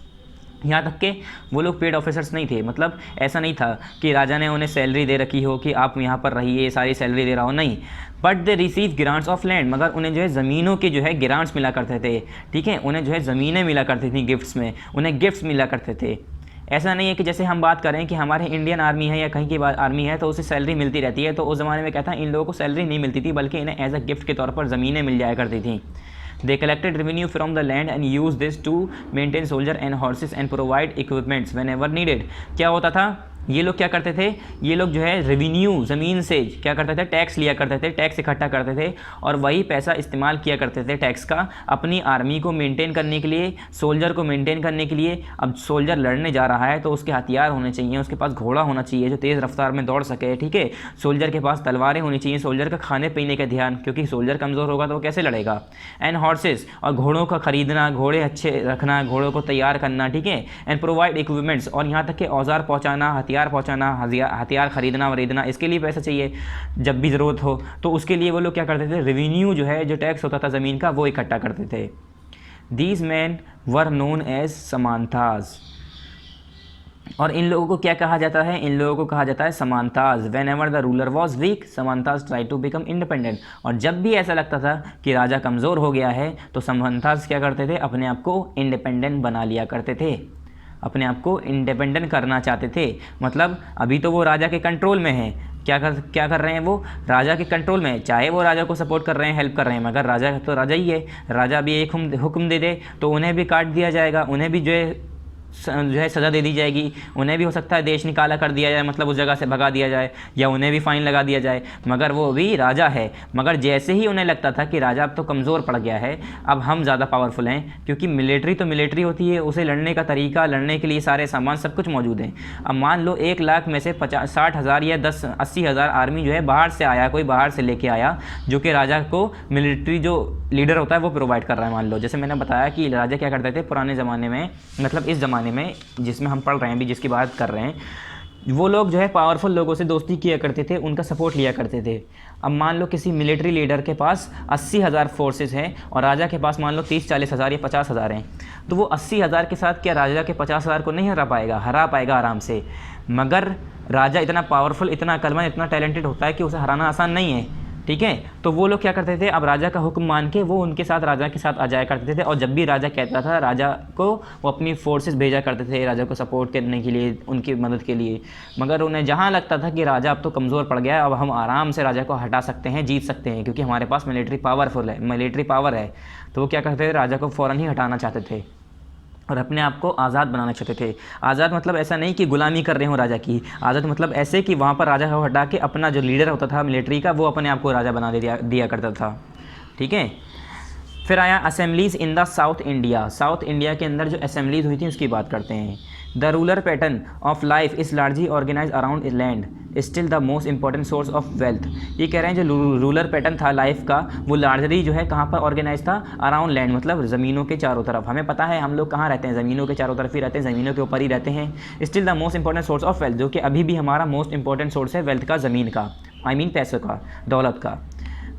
[SPEAKER 1] यहाँ तक के वो लोग पेड ऑफिसर्स नहीं थे, मतलब ऐसा नहीं था कि राजा ने उन्हें सैलरी दे रखी हो कि आप यहाँ पर रहिए, सारी सैलरी दे रहा हो, नहीं। But they receive grants of land, मगर उन्हें जो है ज़मीनों के जो है ग्रांट्स मिला करते थे, ठीक है। उन्हें जो है ज़मीनें मिला करती थी गिफ्ट्स में, उन्हें गिफ्ट्स मिला करते थे। ऐसा नहीं है कि जैसे हम बात करें कि हमारे इंडियन आर्मी है या कहीं की आर्मी है तो उसे सैलरी मिलती रहती है, तो उस ज़माने में क्या था? इन लोगों को सैलरी नहीं मिलती थी, बल्कि इन्हें एज अ गिफ्ट के तौर पर ज़मीनें मिल जाया करती थी। They collected revenue from the land and used this to maintain soldier and horses and provide equipments whenever needed। क्या होता था? ये लोग क्या करते थे? ये लोग जो है रेवेन्यू, ज़मीन से क्या करते थे? टैक्स लिया करते थे, टैक्स इकट्ठा करते थे और वही पैसा इस्तेमाल किया करते थे टैक्स का अपनी आर्मी को मेंटेन करने के लिए, सोल्जर को मेंटेन करने के लिए। अब सोल्जर लड़ने जा रहा है तो उसके हथियार होने चाहिए, उसके पास घोड़ा होना चाहिए जो तेज़ रफ्तार में दौड़ सके, ठीक है। सोल्जर के पास तलवारें होनी चाहिए, सोल्जर का खाने पीने का ध्यान, क्योंकि सोल्जर कमज़ोर होगा तो वो कैसे लड़ेगा। एंड हॉर्सेस, और घोड़ों का ख़रीदना, घोड़े अच्छे रखना, घोड़ों को तैयार करना, ठीक है। एंड प्रोवाइड इक्विपमेंट्स, और यहाँ तक कि औजार पहुँचाना, हथियार पहुँचाना, हथियार खरीदना वरीदना, इसके लिए पैसा चाहिए जब भी ज़रूरत हो। तो उसके लिए वो लोग क्या करते थे? रेवेन्यू जो है, जो टैक्स होता था ज़मीन का, वो इकट्ठा करते थे। These men were known as samantas. और इन लोगों को क्या कहा जाता है? इन लोगों को कहा जाता है samantas. Whenever the ruler was weak samantas try to become independent. और जब भी ऐसा लगता था कि राजा कमज़ोर हो गया है तो समांथाज क्या करते थे? अपने आप को इंडिपेंडेंट बना लिया करते थे, अपने आप को इंडिपेंडेंट करना चाहते थे। मतलब अभी तो वो राजा के कंट्रोल में है, क्या कर रहे हैं, वो राजा के कंट्रोल में है। चाहे वो राजा को सपोर्ट कर रहे हैं, हेल्प कर रहे हैं, मगर राजा तो राजा ही है। राजा भी एक हुक्म दे दे तो उन्हें भी काट दिया जाएगा, उन्हें भी जो है सज़ा दे दी जाएगी। उन्हें भी हो सकता है देश निकाला कर दिया जाए, मतलब उस जगह से भगा दिया जाए, या उन्हें भी फ़ाइन लगा दिया जाए, मगर वो भी राजा है। मगर जैसे ही उन्हें लगता था कि राजा अब तो कमज़ोर पड़ गया है, अब हम ज़्यादा पावरफुल हैं, क्योंकि मिलिट्री तो मिलिट्री होती है, उसे लड़ने का तरीका, लड़ने के लिए सारे सामान सब कुछ मौजूद है। अब मान लो 1 लाख में से 60,000 या 80,000 आर्मी जो है बाहर से आया, कोई बाहर से लेके आया, जो कि राजा को मिलिट्री जो लीडर होता है वो प्रोवाइड कर रहा है। मान लो जैसे मैंने बताया कि राजा क्या करते थे पुराने ज़माने में, मतलब इस ज़माने में जिसमें हम पढ़ रहे हैं अभी, जिसकी बात कर रहे हैं, वो लोग जो है पावरफुल लोगों से दोस्ती किया करते थे, उनका सपोर्ट लिया करते थे। अब मान लो किसी मिलिट्री लीडर के पास 80,000 फोर्सेस हैं और राजा के पास मान लो 30-40 हज़ार या 50 हज़ार हैं, तो वो 80,000 के साथ क्या राजा के 50 हज़ार को नहीं हरा पाएगा आराम से। मगर राजा इतना पावरफुल, इतना अक्लमंद, इतना टैलेंटेड होता है कि उसे हराना आसान नहीं है, ठीक है। तो वो लोग क्या करते थे, अब राजा का हुक्म मान के वो उनके साथ, राजा के साथ आ जाया करते थे, और जब भी राजा कहता था राजा को, वो अपनी फोर्सेस भेजा करते थे राजा को सपोर्ट करने के लिए, उनकी मदद के लिए। मगर उन्हें जहाँ लगता था कि राजा अब तो कमज़ोर पड़ गया है, अब हम आराम से राजा को हटा सकते हैं, जीत सकते हैं, क्योंकि हमारे पास मिलिट्री पावर है, तो वो क्या करते थे, राजा को फ़ौरन ही हटाना चाहते थे और अपने आप को आज़ाद बनाना चाहते थे। आज़ाद मतलब ऐसा नहीं कि गुलामी कर रहे हो राजा की, आज़ाद मतलब ऐसे कि वहाँ पर राजा को हटा के अपना जो लीडर होता था मिलिट्री का, वो अपने आप को राजा बना दिया करता था, ठीक है। फिर आया assemblies in the south India. South India के अंदर जो असेंबलीज़ हुई थी उसकी बात करते हैं। The rural pattern of life is largely organise around land, still the most important source of wealth. ये कह रहे हैं जो रूलर पैटर्न था लाइफ का, वो लार्जली जो है कहाँ पर ऑर्गेनाइज था, अराउंड लैंड, मतलब ज़मीनों के चारों तरफ। हमें पता है हम लोग कहाँ रहते हैं, ज़मीनों के चारों तरफ ही रहते हैं, ज़मीनों के ऊपर ही रहते हैं। Still the most important source of wealth, जो कि अभी भी हमारा मोस्ट इंपॉर्टेंट सोर्स है वेल्थ का, ज़मीन का, आई मीन पैसों का, दौलत का।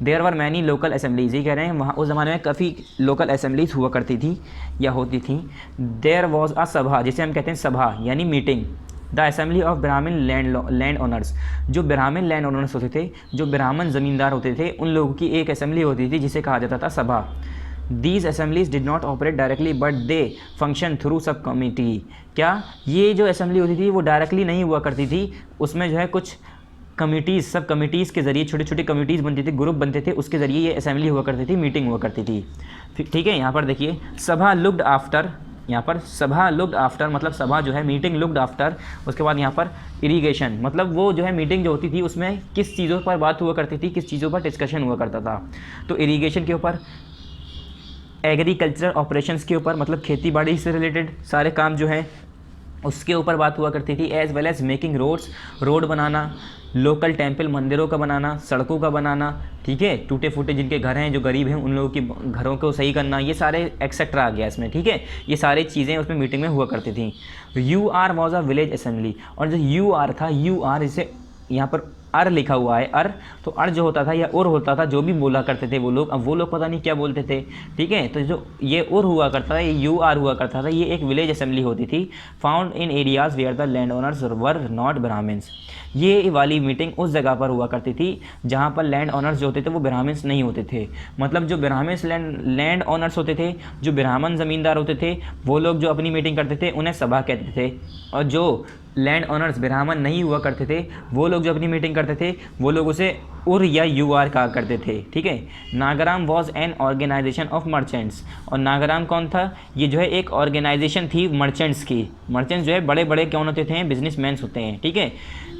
[SPEAKER 1] There were many local assemblies, ये कह रहे हैं वहाँ उस ज़माने में काफ़ी लोकल असेंबलीज़ हुआ करती थी या होती थी। देयर वॉज अ सभा, जिसे हम कहते हैं सभा यानी मीटिंग, द असेंबली ऑफ ब्राह्मण लैंड ओनर्स, जो ब्राह्मण लैंड ओनर्स होते थे, जो ब्राह्मण ज़मींदार होते थे, उन लोगों की एक असेंबली होती थी जिसे कहा जाता था सभा। These assemblies did not operate directly but they function through सब कमिटी। क्या ये जो असेंबली होती थी वो डायरेक्टली नहीं हुआ करती थी, उसमें जो है कुछ कमिटीज़, सब कमिटीज़ के ज़रिए छोटी छोटी कमिटीज़ बनती थी, ग्रुप बनते थे, उसके ज़रिए ये असेंबली हुआ करती थी, मीटिंग हुआ करती थी, ठीक है। यहाँ पर देखिए सभा लुक्ड आफ्टर, यहाँ पर सभा लुक्ड आफ्टर मतलब सभा जो है मीटिंग लुक्ड आफ्टर। उसके बाद यहाँ पर इरीगेशन, मतलब वो जो है मीटिंग जो होती थी उसमें किस चीज़ों पर बात हुआ करती थी, किस चीज़ों पर डिस्कशन हुआ करता था। तो इरीगेशन के ऊपर, एग्रीकल्चरल ऑपरेशंस के ऊपर, मतलब खेती बाड़ी से रिलेटेड सारे काम जो हैं उसके ऊपर बात हुआ करती थी। As well as making roads, road बनाना, लोकल टेम्पल, मंदिरों का बनाना, सड़कों का बनाना, ठीक है, टूटे फूटे जिनके घर हैं, जो गरीब हैं, उन लोगों के घरों को सही करना, ये सारे एक्सेट्रा आ गया इसमें, ठीक है। ये सारी चीज़ें उसमें मीटिंग में हुआ करती थी। UR was a village assembly, और जो UR था, UR इसे यहाँ पर अर लिखा हुआ है, अर, तो अर जो होता था या उर होता था, जो भी बोला करते थे वो लोग, अब वो लोग पता नहीं क्या बोलते थे, ठीक है। तो जो ये उर हुआ करता था, ये UR हुआ करता था, ये एक विलेज असेंबली होती थी, found in areas where the land owners were not Brahmins. ये वाली मीटिंग उस जगह पर हुआ करती थी जहाँ पर लैंड ओनर्स जो होते थे वो ब्राह्मण्स नहीं होते थे, मतलब जो ब्राह्मण्स लैंड ओनर्स होते थे, जो ब्राह्मण ज़मींदार होते थे, वो लोग जो अपनी मीटिंग करते थे उन्हें सभा कहते थे, और जो लैंड ओनर्स ब्राह्मण नहीं हुआ करते थे, वो लोग जो अपनी मीटिंग करते थे वो लोग उसे उर या UR कहा करते थे, ठीक है। Nagaram was an organization of merchants, और नागराम कौन था, ये जो है एक ऑर्गेनाइजेशन थी मर्चेंट्स की। मर्चेंट्स जो है बड़े बड़े कौन होते थे, बिजनेसमैन्स होते हैं, ठीक है।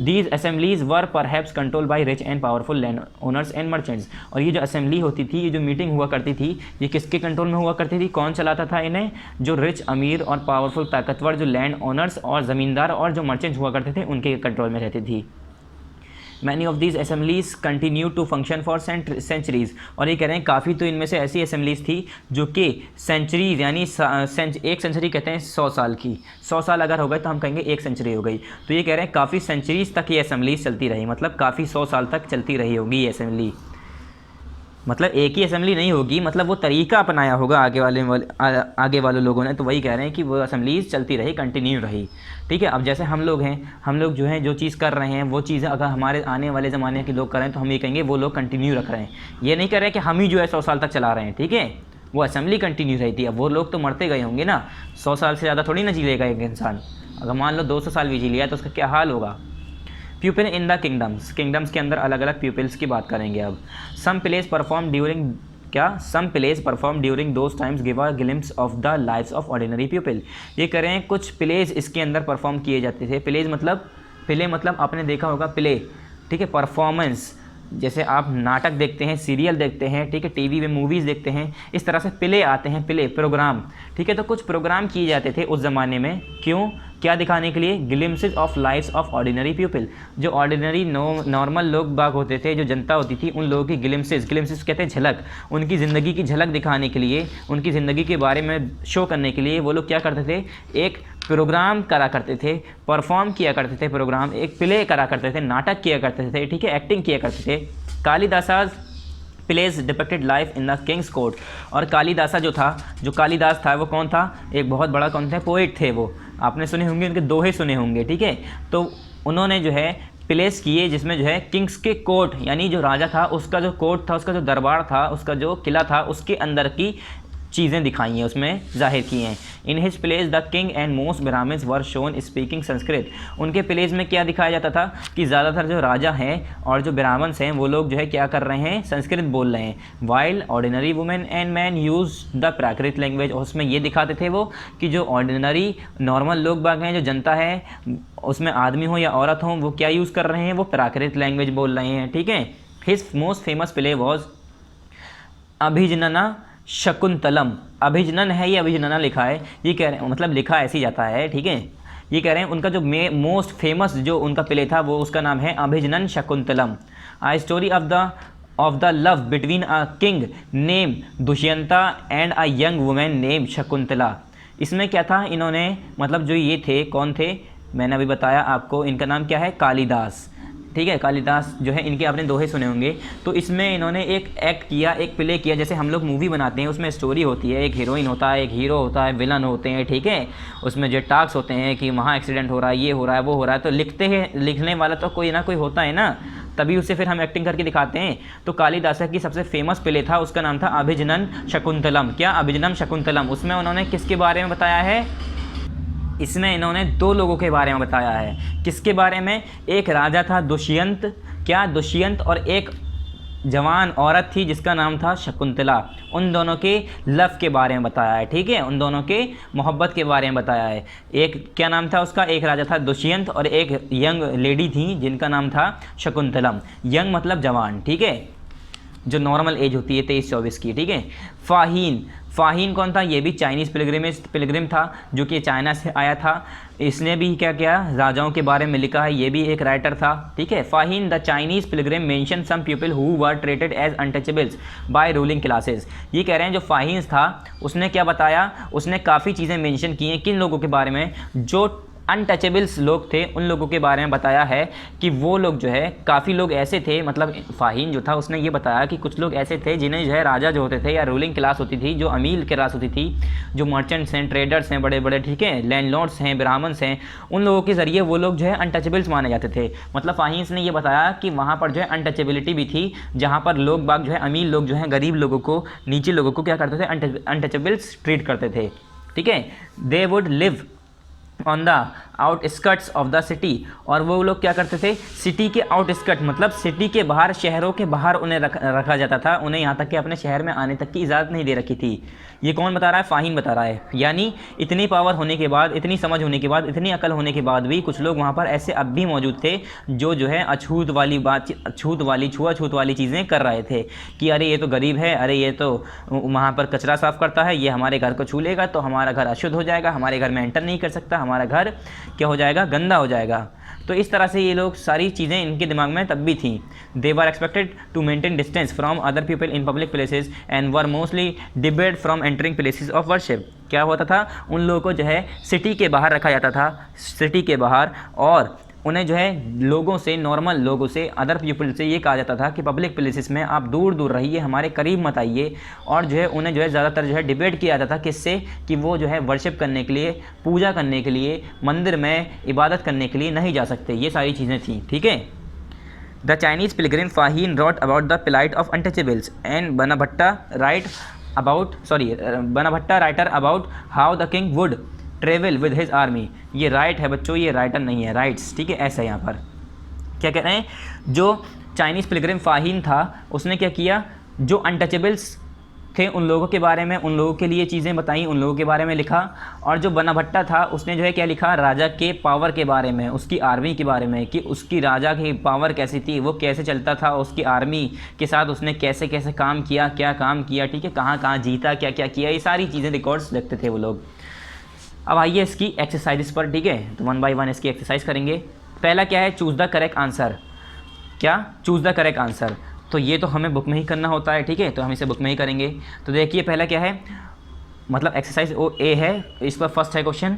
[SPEAKER 1] These assemblies were perhaps control by rich and powerful land owners and merchants. और ये जो असेंबली होती थी, ये जो मीटिंग हुआ करती थी, ये किसके कंट्रोल में हुआ करती थी, कौन चलाता था इन्हें, जो रिच, अमीर और पावरफुल, ताकतवर जो लैंड ओनर्स और ज़मींदार और जो मर्चेंट्स हुआ करते थे उनके कंट्रोल में रहती थी। Many of these assemblies continue to function for centuries, और ये कह रहे हैं काफ़ी तो इनमें से ऐसी असेंबलीज थी जो कि सेंचुरीज़ यानी एक सेंचुरी कहते हैं 100 साल की, 100 साल अगर हो गए तो हम कहेंगे एक सेंचुरी हो गई। तो ये कह रहे हैं काफ़ी सेंचुरीज़ तक ये असेंबलीज चलती रही, मतलब काफ़ी 100 साल तक चलती रही होगी ये असेंबली। मतलब एक ही असेंबली नहीं होगी, मतलब वो तरीका अपनाया होगा आगे वाले लोगों ने, तो वही कह रहे हैं कि वो असेंबलीज चलती रही, कंटिन्यू रही, ठीक है। अब जैसे हम लोग हैं, हम लोग जो है जो चीज़ कर रहे हैं वो चीज़ अगर हमारे आने वाले ज़माने के लोग कर रहे हैं तो हम ये कहेंगे वो लोग कंटिन्यू रख रहे हैं, ये नहीं कर रहे कि हम ही जो है 100 साल तक चला रहे हैं, ठीक है। वो असेंबली कंटिन्यू रही थी। अब वो लोग तो मरते गए होंगे ना, 100 साल से ज़्यादा थोड़ी ना जी लेगा एक इंसान, अगर मान लो 200 साल भी जी लिया तो उसका क्या हाल होगा। प्यूपिल इन द किंगडम्स, किंगडम्स के अंदर अलग अलग प्यूपिल्स की बात करेंगे अब। सम प्लेस परफॉर्म ड्यूरिंग, क्या some plays perform during those times give a glimpse of the lifes of ordinary people. ये करें कुछ प्लेस इसके अंदर परफॉर्म किए जाते थे। प्लेस मतलब, प्ले मतलब आपने देखा होगा प्ले, ठीक है, परफॉर्मेंस, जैसे आप नाटक देखते हैं, सीरियल देखते हैं, ठीक है, टीवी में मूवीज़ देखते हैं, इस तरह से प्ले आते हैं, प्ले प्रोग्राम, ठीक है। तो कुछ प्रोग्राम किए जाते थे उस ज़माने में, क्यों, क्या दिखाने के लिए, glimpses of lifes of ordinary people, जो ऑर्डिनरी नॉर्मल लोग बाग होते थे, जो जनता होती थी, उन लोगों की ग्लिम्सेस, ग्लिम्सेस कहते हैं झलक, उनकी ज़िंदगी की झलक दिखाने के लिए, उनकी ज़िंदगी के बारे में शो करने के लिए वो लोग क्या करते थे, एक प्रोग्राम करा करते थे, परफॉर्म किया करते थे प्रोग्राम, एक प्ले करा करते थे, नाटक किया करते थे, ठीक है, एक्टिंग किया करते थे। Kalidasa's plays depicted life in the king's court. और कालिदासा जो था, जो कालिदास था वो कौन था, एक बहुत बड़ा कौन था, पोइट थे वो, आपने सुने होंगे, उनके दोहे सुने होंगे, ठीक है। तो उन्होंने जो है प्लेस किए जिसमें जो है किंग्स के कोर्ट, यानी जो राजा था उसका जो कोर्ट था, उसका जो दरबार था, उसका जो किला था, उसके अंदर की चीज़ें दिखाई हैं, उसमें जाहिर की हैं। In his plays the king and most Brahmans were shown speaking Sanskrit. उनके प्लेस में क्या दिखाया जाता था कि ज़्यादातर जो राजा हैं और जो ब्राह्मण्स हैं वो लोग जो है क्या कर रहे हैं, संस्कृत बोल रहे हैं। While ordinary women and man use the Prakrit language, और उसमें ये दिखाते थे वो कि जो ऑर्डिनरी नॉर्मल लोग बाग हैं, जो जनता है, उसमें आदमी हो या औरत हो, वो क्या यूज़ कर रहे हैं, वो प्राकृत लैंग्वेज बोल रहे हैं, ठीक है। His most famous play was Abhijnana Shakuntalam. Abhijnana है, ये अभिजनना लिखा है, ये कह रहे हैं, मतलब लिखा ऐसे ही जाता है, ठीक है। ये कह रहे हैं उनका जो मोस्ट फेमस जो उनका प्ले था वो उसका नाम है Abhijnana Shakuntalam. A story of the love between a king name Dushyanta and a young women name Shakuntala. इसमें क्या था, इन्होंने मतलब जो ये थे, कौन थे, मैंने अभी बताया आपको, इनका नाम क्या है, कालिदास, ठीक है। कालिदास जो है, इनके आपने दोहे सुने होंगे। तो इसमें इन्होंने एक एक्ट किया, एक प्ले किया, जैसे हम लोग मूवी बनाते हैं, उसमें स्टोरी होती है, एक हीरोइन होता है, एक हीरो होता है, विलन होते हैं, ठीक है। उसमें जो टास्क होते हैं कि वहाँ एक्सीडेंट हो रहा है, ये हो रहा है, वो हो रहा है, तो लिखते हैं, लिखने वाला तो कोई ना कोई होता है ना, तभी उसे फिर हम एक्टिंग करके दिखाते हैं। तो कालिदास की सबसे फेमस प्ले था, उसका नाम था अभिजनन शकुंतलम। क्या, अभिजनन शकुंतलम। उसमें उन्होंने किसके बारे में बताया है, इसमें इन्होंने दो लोगों के बारे में बताया है। किसके बारे में, एक राजा था दुष्यंत, क्या, दुष्यंत, और एक जवान औरत थी जिसका नाम था शकुंतला। उन दोनों के लव के बारे में बताया है, ठीक है, उन दोनों के मोहब्बत के बारे में बताया है। एक क्या नाम था उसका, एक राजा था दुष्यंत और एक यंग लेडी थी जिनका नाम था शकुंतलम। यंग मतलब जवान, ठीक है, जो नॉर्मल एज होती है 23-24 की, ठीक है। फाहीन, फाहीन कौन था, ये भी चाइनीज़ पिलग्रिम था जो कि चाइना से आया था। इसने भी क्या किया, राजाओं के बारे में लिखा है, ये भी एक राइटर था, ठीक है। Fahien the Chinese pilgrim mention some people who were treated as untouchables by ruling classes. ये कह रहे हैं जो फाहीन था उसने क्या बताया, उसने काफ़ी चीज़ें मेंशन की हैं, किन लोगों के बारे में, जो अनटचेबल्स लोग थे, उन लोगों के बारे में बताया है कि वो लोग जो है, काफ़ी लोग ऐसे थे, मतलब फाहीन जो था उसने ये बताया कि कुछ लोग ऐसे थे जिन्हें जो है राजा जो होते थे या रूलिंग क्लास होती थी, जो अमीर क्लास होती थी, जो मर्चेंट्स हैं, ट्रेडर्स हैं बड़े बड़े, ठीक है, लैंडलॉर्ड्स हैं, ब्राह्मण्स हैं, उन लोगों के ज़रिए वो लोग जो है अनटचेबल्स माने जाते थे। मतलब फाहीन ने ये बताया कि वहाँ पर जो है अनटचेबिलिटी भी थी, जहाँ पर लोग बाग जो है, अमीर लोग जो हैं गरीब लोगों को, नीचे लोगों को क्या करते थे, अनटचेबल्स ट्रीट करते थे, ठीक है। They would live on the outskirts of the city, और वो लोग क्या करते थे, सिटी के आउटस्कर्ट मतलब सिटी के बाहर, शहरों के बाहर उन्हें रखा जाता था। उन्हें यहाँ तक कि अपने शहर में आने तक की इजाज़त नहीं दे रखी थी। ये कौन बता रहा है, फाहीन बता रहा है। यानी इतनी पावर होने के बाद, इतनी समझ होने के बाद, इतनी अकल होने के बाद भी कुछ लोग वहाँ पर ऐसे अब भी मौजूद थे जो है अछूत वाली बात, छुआछूत वाली चीज़ें कर रहे थे कि अरे ये तो गरीब है, अरे ये तो वहाँ पर कचरा साफ़ करता है, ये हमारे घर को छू लेगा तो हमारा घर अशुद्ध हो जाएगा, हमारे घर में एंटर नहीं कर सकता, हमारा घर क्या हो जाएगा, गंदा हो जाएगा। तो इस तरह से ये लोग, सारी चीज़ें इनके दिमाग में तब भी थी। They were expected to maintain distance from other people in public places and were mostly debarred from entering places of worship. क्या होता था, उन लोगों को जो है सिटी के बाहर रखा जाता था, सिटी के बाहर, और उन्हें जो है लोगों से, नॉर्मल लोगों से, अदर पीपल से ये कहा जाता था कि पब्लिक प्लेसेस में आप दूर दूर रहिए, हमारे करीब मत आइए। और जो है उन्हें जो है ज़्यादातर जो है डिबेट किया जाता था, किससे, कि वो जो है वर्शिप करने के लिए, पूजा करने के लिए, मंदिर में इबादत करने के लिए नहीं जा सकते। ये सारी चीज़ें थी, ठीक है। The Chinese pilgrim Fahien wrote about the plight of untouchables and Banabhatta writer about how the king would travel with his army. ये राइट है बच्चों, ये राइटर नहीं है, राइट्स, ठीक है, ऐसा यहाँ पर। क्या कह रहे हैं, जो चाइनीज़ पिलग्रिम फाहीन था उसने क्या किया, जो अनटचेबल्स थे उन लोगों के बारे में, उन लोगों के लिए चीज़ें बताई, उन लोगों के बारे में लिखा। और जो बना भट्टा था उसने जो है क्या लिखा, राजा के पावर के बारे में, उसकी आर्मी के बारे में, कि उसकी राजा की पावर कैसी थी, वो कैसे चलता था, उसकी आर्मी के साथ उसने कैसे कैसे काम किया, क्या काम किया, ठीक है, कहाँ कहाँ जीता, क्या क्या किया, ये सारी चीज़ें रिकॉर्ड्स लिखते थे वो लोग। अब आइए इसकी एक्सरसाइज पर, ठीक है, तो 1 बाय 1 इसकी एक्सरसाइज करेंगे। पहला क्या है, चूज़ द करेक्ट आंसर। क्या, चूज़ द करेक्ट आंसर, तो ये तो हमें बुक में ही करना होता है, ठीक है, तो हम इसे बुक में ही करेंगे। तो देखिए पहला क्या है, मतलब एक्सरसाइज ओ ए है, इस पर फर्स्ट है question,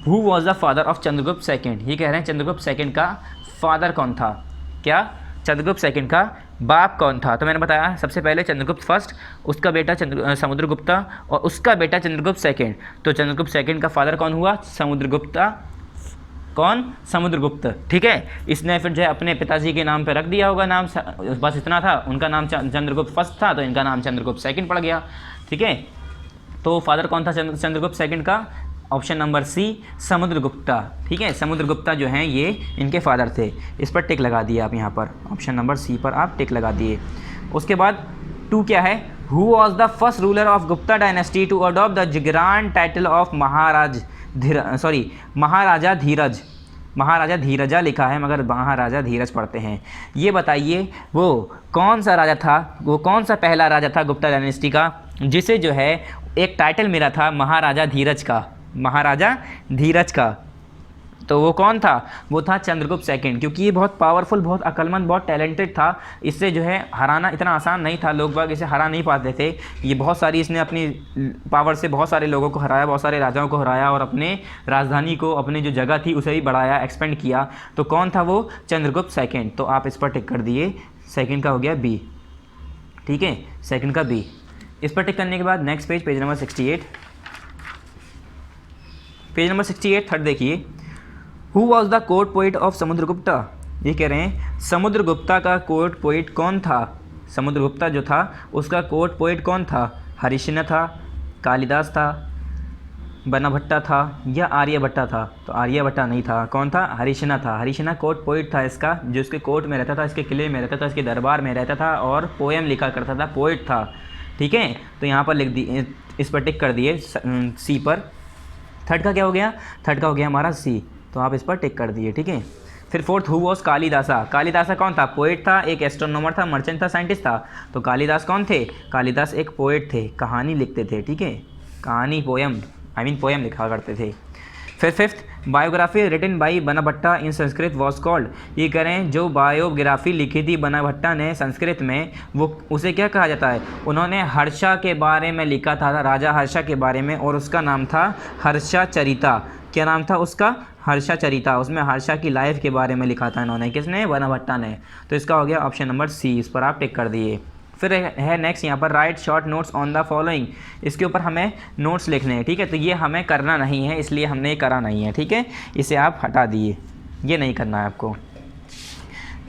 [SPEAKER 1] who was the father of Chandragupta second. ये कह रहे हैं चंद्रगुप्त सेकंड का फादर कौन था, क्या, चंद्रगुप्त सेकंड का बाप कौन था। तो मैंने बताया सबसे पहले चंद्रगुप्त फर्स्ट, उसका बेटा समुद्रगुप्ता और उसका बेटा चंद्रगुप्त सेकंड। तो चंद्रगुप्त सेकंड का फादर कौन हुआ, समुद्रगुप्ता, कौन, समुद्रगुप्त, ठीक है। इसने फिर जो है अपने पिताजी के नाम पे रख दिया होगा नाम, बस इतना था, उनका नाम चंद्रगुप्त फर्स्ट था तो इनका नाम चंद्रगुप्त सेकंड पड़ गया, ठीक है। तो फादर कौन था चंद्रगुप्त सेकंड का, ऑप्शन नंबर सी, समुद्रगुप्ता, ठीक है, समुद्रगुप्ता जो हैं ये इनके फादर थे। इस पर टिक लगा दिया आप यहाँ पर, ऑप्शन नंबर सी पर आप टिक लगा दिए। उसके बाद 2 क्या है, who was the first ruler of Gupta dynasty to adopt the grand title of Maharaja Dhiraj. Maharaja Dhiraja लिखा है मगर महाराजा धीरज पढ़ते हैं। ये बताइए वो कौन सा राजा था, वो कौन सा पहला राजा था गुप्ता डायनेस्टी का जिसे जो है एक टाइटल मिला था महाराजा धीरज का, महाराजा धीरज का। तो वो कौन था, वो था चंद्रगुप्त सेकंड, क्योंकि ये बहुत पावरफुल, बहुत अक्लमंद, बहुत टैलेंटेड था। इससे जो है हराना इतना आसान नहीं था, लोग बाग इसे हरा नहीं पाते थे। ये बहुत सारी, इसने अपनी पावर से बहुत सारे लोगों को हराया, बहुत सारे राजाओं को हराया और अपने राजधानी को, अपनी जो जगह थी उसे भी बढ़ाया, एक्सपेंड किया। तो कौन था वो, चंद्रगुप्त सेकंड। तो आप इस पर टिक कर दिए, सेकंड का हो गया बी, ठीक है, सेकंड का बी। इस पर टिक करने के बाद next page, page number 68, page number 68 third देखिए, who was the court poet of Samudragupta. ये कह रहे हैं समुद्रगुप्ता का कोर्ट पोइट कौन था, समुद्रगुप्ता जो था उसका कोर्ट पोइट कौन था, हरिश्चंद्र था, कालिदास था, बनभट्टा था या आर्यभट्टा था। तो आर्यभट्टा नहीं था, कौन था, हरिश्चंद्र था। हरिश्चंद्र कोर्ट पोइट था इसका, जो इसके कोर्ट में रहता था, इसके किले में रहता था, इसके दरबार में रहता था और पोएम लिखा करता था, पोइट था, ठीक है। तो यहाँ पर लिख दिए, इस पर टिक कर दिए सी पर। थर्ड का क्या हो गया, थर्ड का हो गया हमारा सी, तो आप इस पर टिक कर दिए, ठीक है। फिर fourth, who was Kalidasa. Kalidasa कौन था, पोएट था, एक एस्ट्रोनॉमर था, मर्चेंट था, साइंटिस्ट था। तो कालिदास कौन थे, कालिदास एक पोएट थे, कहानी लिखते थे, ठीक है, कहानी, पोएम, पोएम लिखा करते थे। फिर fifth, biography written by Banabhatta in Sanskrit was called. ये करें जो बायोग्राफी लिखी थी बनभट्टा ने संस्कृत में, वो उसे क्या कहा जाता है, उन्होंने हर्षा के बारे में लिखा था, राजा हर्षा के बारे में, और उसका नाम था हर्षाचरिता। क्या नाम था उसका, हर्षाचरिता। उसमें हर्षा की लाइफ के बारे में लिखा था इन्होंने, किसने, बनभट्टा ने। तो इसका हो गया ऑप्शन नंबर सी, इस पर आप टिक कर दिए। फिर है नेक्स्ट यहाँ पर, right short notes on the following. इसके ऊपर हमें नोट्स लिखने हैं, ठीक है। तो ये हमें करना नहीं है, इसलिए हमने ये करा नहीं है, ठीक है, इसे आप हटा दिए, ये नहीं करना है आपको।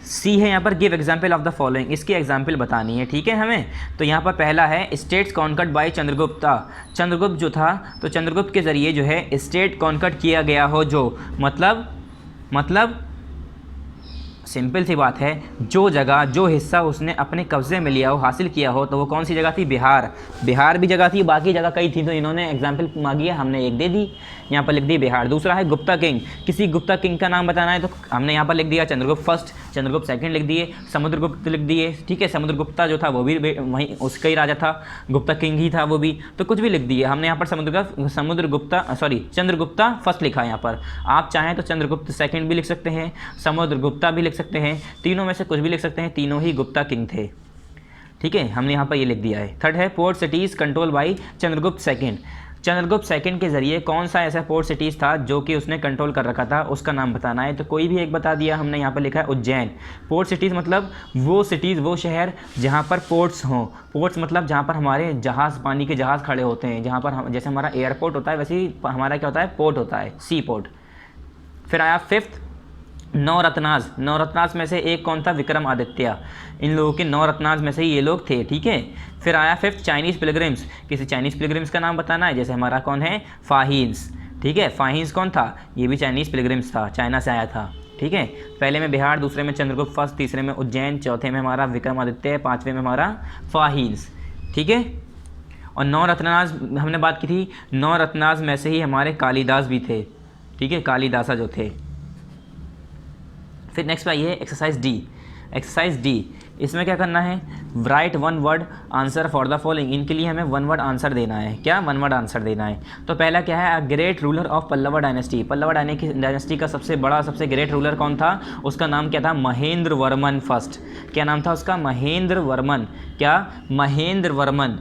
[SPEAKER 1] सी है यहाँ पर, give example of the following, इसकी एग्जाम्पल बतानी है, ठीक है हमें। तो यहाँ पर पहला है states conquered by Chandragupta. Chandragupta जो था, तो चंद्रगुप्त के ज़रिए जो है स्टेट कॉन्कर्ड किया गया हो, जो मतलब सिंपल सी बात है, जो जगह, जो हिस्सा उसने अपने कब्जे में लिया हो, हासिल किया हो, तो वो कौन सी जगह थी, बिहार। बिहार भी जगह थी, बाकी जगह कई थी, तो इन्होंने एग्जाम्पल मांगी है, हमने एक दे दी, यहाँ पर लिख दी बिहार। दूसरा है गुप्ता किंग, किसी गुप्ता किंग का नाम बताना है, तो हमने यहाँ पर लिख दिया चंद्रगुप्त फर्स्ट, चंद्रगुप्त सेकंड लिख दिए, समुद्रगुप्त लिख दिए, ठीक है। समुद्रगुप्ता जो था वो भी वहीं उसका ही राजा था, गुप्ता किंग ही था वो भी, तो कुछ भी लिख दिए। हमने यहाँ पर चंद्रगुप्ता फर्स्ट लिखा है यहाँ पर। आप चाहें तो चंद्रगुप्त सेकंड भी लिख सकते हैं, समुद्रगुप्ता भी लिख सकते हैं, तीनों में से कुछ भी लिख सकते हैं, तीनों ही गुप्ता किंग थे, ठीक है। हमने यहाँ पर ये लिख दिया है। थर्ड है port cities control by Chandragupta second. Chandragupta second के ज़रिए कौन सा ऐसा पोर्ट सिटीज़ था जो कि उसने कंट्रोल कर रखा था, उसका नाम बताना है। तो कोई भी एक बता दिया, हमने यहाँ पर लिखा है उज्जैन। पोर्ट सिटीज़ मतलब वो सिटीज़, वो शहर जहाँ पर पोर्ट्स हों। पोर्ट्स मतलब जहाँ पर हमारे जहाज़, पानी के जहाज़ खड़े होते हैं, जहाँ पर जैसे हमारा एयरपोर्ट होता है वैसे ही हमारा क्या होता है, पोर्ट होता है, सी पोर्ट। फिर आया फिफ्थ, नवरत्नाज। नवरत्नाज में से एक कौन था, विक्रमादित्य। इन लोगों के नवरत्नाज में से ही ये लोग थे, ठीक है। फिर आया फिफ्थ, चाइनीज़ पिलग्रिम्स। किसी चाइनीज़ पिलग्रिम्स का नाम बताना है, जैसे हमारा कौन है, फाहिन्स, ठीक है। फाहिन्स कौन था, ये भी चाइनीज़ पिलग्रिम्स था, चाइना से आया था। ठीक है, पहले में बिहार, दूसरे में चंद्रगुप्त फर्स्ट, तीसरे में उज्जैन, चौथे में हमारा विक्रमादित्य, पाँचवें में हमारा फाहिल्स। ठीक है, और 9 रत्नाज हमने बात की थी, 9 रत्नाज में से ही हमारे कालिदास भी थे। ठीक है, कालिदासा जो थे। फिर नेक्स्ट आइए एक्सरसाइज डी। एक्सरसाइज डी, इसमें क्या करना है, right one word answer for the following. इनके लिए हमें वन वर्ड आंसर देना है। क्या वन वर्ड आंसर देना है? तो पहला क्या है, a great ruler of Pallava dynasty. Pallava dynasty का सबसे बड़ा, सबसे ग्रेट रूलर कौन था? उसका नाम क्या था? महेंद्र वर्मन फर्स्ट। क्या नाम था उसका? महेंद्र वर्मन। क्या? महेंद्र वर्मन।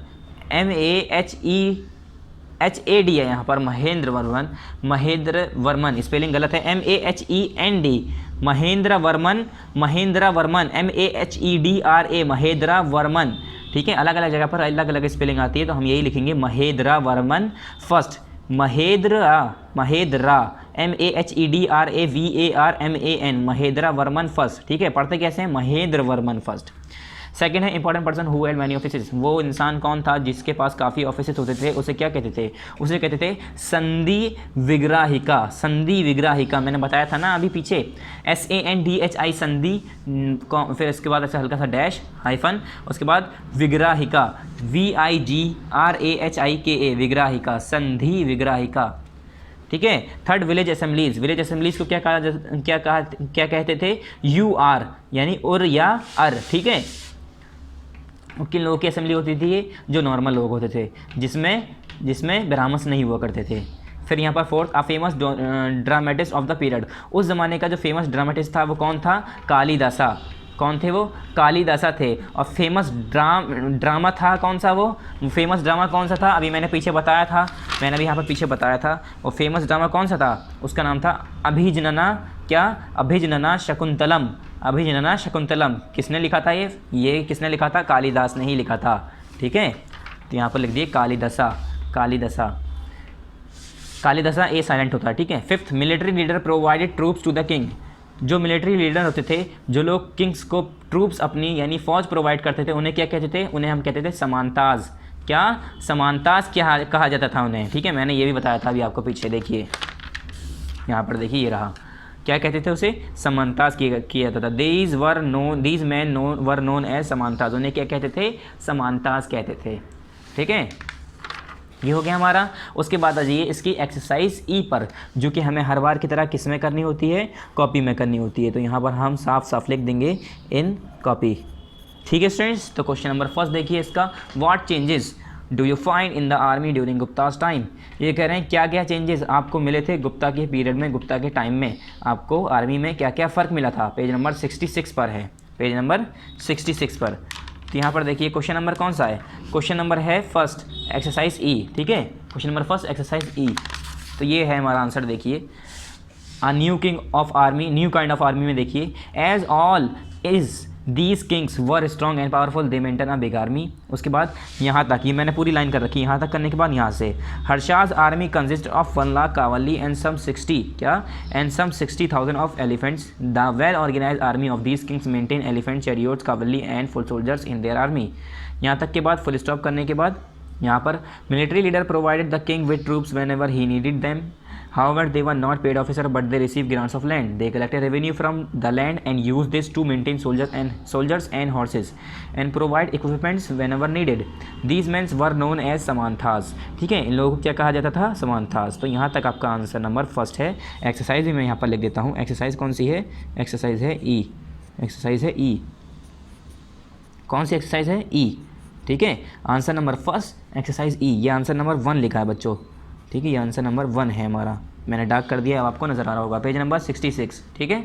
[SPEAKER 1] MAHEHAD है यहाँ पर, महेंद्र वर्मन। महेंद्र वर्मन, स्पेलिंग गलत है, MAHEND, महेंद्र वर्मन, महेंद्र वर्मन, MAHEDRA, महेंद्र वर्मन। ठीक है, अलग अलग जगह पर अलग अलग स्पेलिंग आती है, तो हम यही लिखेंगे Mahendra Varman first. Mahindra, Mahindra, MAHEDRAVARMAN, Mahendra Varman first. ठीक है, पढ़ते कैसे हैं? महेंद्र वर्मन फर्स्ट। सेकंड है important person who had many offices. वो इंसान कौन था जिसके पास काफ़ी ऑफिसेज होते थे? उसे क्या कहते थे? उसे कहते थे संधि विग्राहिका। संधि विग्राहिका मैंने बताया था ना अभी पीछे, SANDHI संधि, फिर इसके बाद ऐसा हल्का सा डैश हाइफन, उसके बाद विग्राहिका, VIGRAHIKA, विग्राहिका, संधि विग्राहिका। ठीक है। Third village assemblies. Village assemblies को क्या कहते थे? UR यानी उर या अर। ठीक है, किन लोगों की असेंबली होती थी? जो नॉर्मल लोग होते थे, जिसमें ब्राह्मण्स नहीं हुआ करते थे। फिर यहाँ पर fourth, a famous dramatist of the period. उस ज़माने का जो फेमस ड्रामेटिस्ट था वो कौन था? कालिदासा। कौन थे वो? कालिदासा थे। और फेमस ड्रामा था कौन सा? वो फेमस ड्रामा कौन सा था? अभी मैंने पीछे बताया था, मैंने भी यहाँ पर पीछे बताया था। वो फेमस ड्रामा कौन सा था? उसका नाम था अभिजनना। क्या? अभिजनना शकुंतलम। अभिजनना शकुंतलम। किसने लिखा था ये किसने लिखा था? कालिदास ने ही लिखा था। ठीक है, तो यहाँ पर लिख दिए कालिदासा। कालिदासा, कालिदासा ए साइलेंट होता है। ठीक है। Fifth, military leader provided troops to the king. जो मिलिट्री लीडर होते थे, जो लोग किंग्स को ट्रूप्स अपनी यानी फ़ौज प्रोवाइड करते थे, उन्हें क्या कहते थे? उन्हें हम कहते थे समांताज। क्या? समांताज क्या कहा जाता था उन्हें। ठीक है, मैंने ये भी बताया था अभी आपको पीछे, देखिए यहाँ पर देखिए, ये रहा। क्या कहते थे उसे? समांताज किया जाता था। These men were known as samantas. उन्हें क्या कहते थे? समांताज कहते थे। ठीक है, ये हो गया हमारा। उसके बाद आ जाइए इसकी एक्सरसाइज ई पर, जो कि हमें हर बार की तरह किस में करनी होती है? कॉपी में करनी होती है। तो यहाँ पर हम साफ साफ लिख देंगे इन कॉपी। ठीक है स्टूडेंट्स, तो क्वेश्चन नंबर फर्स्ट देखिए इसका, what changes do you find in the army during Gupta's time. ये कह रहे हैं क्या क्या चेंजेस आपको मिले थे गुप्ता के पीरियड में, गुप्ता के टाइम में आपको आर्मी में क्या क्या फ़र्क मिला था। पेज नंबर 66 पर है, पेज नंबर 66 पर। तो यहाँ पर देखिए क्वेश्चन नंबर कौन सा है? क्वेश्चन नंबर है फर्स्ट, एक्सरसाइज ई। ठीक है, question number first exercise E. तो ये है हमारा आंसर। देखिए, a new king of army, new kind of army में देखिए, as all is these kings were strong and powerful they maintain a big army. उसके बाद यहाँ तक, ये मैंने पूरी लाइन कर रखी, यहाँ तक करने के बाद यहाँ से, Harsha's army consist of 1 lakh cavalry and some 60,000 of elephants. The well organise army of these kings maintain elephant, chariots, cavalry and foot soldiers in their army. यहाँ तक के बाद फुल स्टॉप करने के बाद यहाँ पर, military leader provided the king with troops when ever he needed them. However, they were not paid officer, but they received grants of land. They collected revenue from the land and used this to maintain soldiers and horses, and provide equipments whenever needed. These men were known as samanthas. ठीक है, इन लोगों को क्या कहा जाता था? समांथास। तो यहाँ तक आपका आंसर नंबर फर्स्ट है। एक्सरसाइज भी मैं यहाँ पर लिख देता हूँ। एक्सरसाइज कौन सी है? एक्सरसाइज है ई। एक्सरसाइज है ई। कौन सी एक्सरसाइज है? ई। ठीक है, आंसर नंबर फर्स्ट एक्सरसाइज ई। ये आंसर नंबर 1 लिखा है बच्चों। ठीक है, ये आंसर नंबर 1 है हमारा, मैंने डार्क कर दिया, अब आपको नज़र आ रहा होगा, पेज नंबर 66। ठीक है,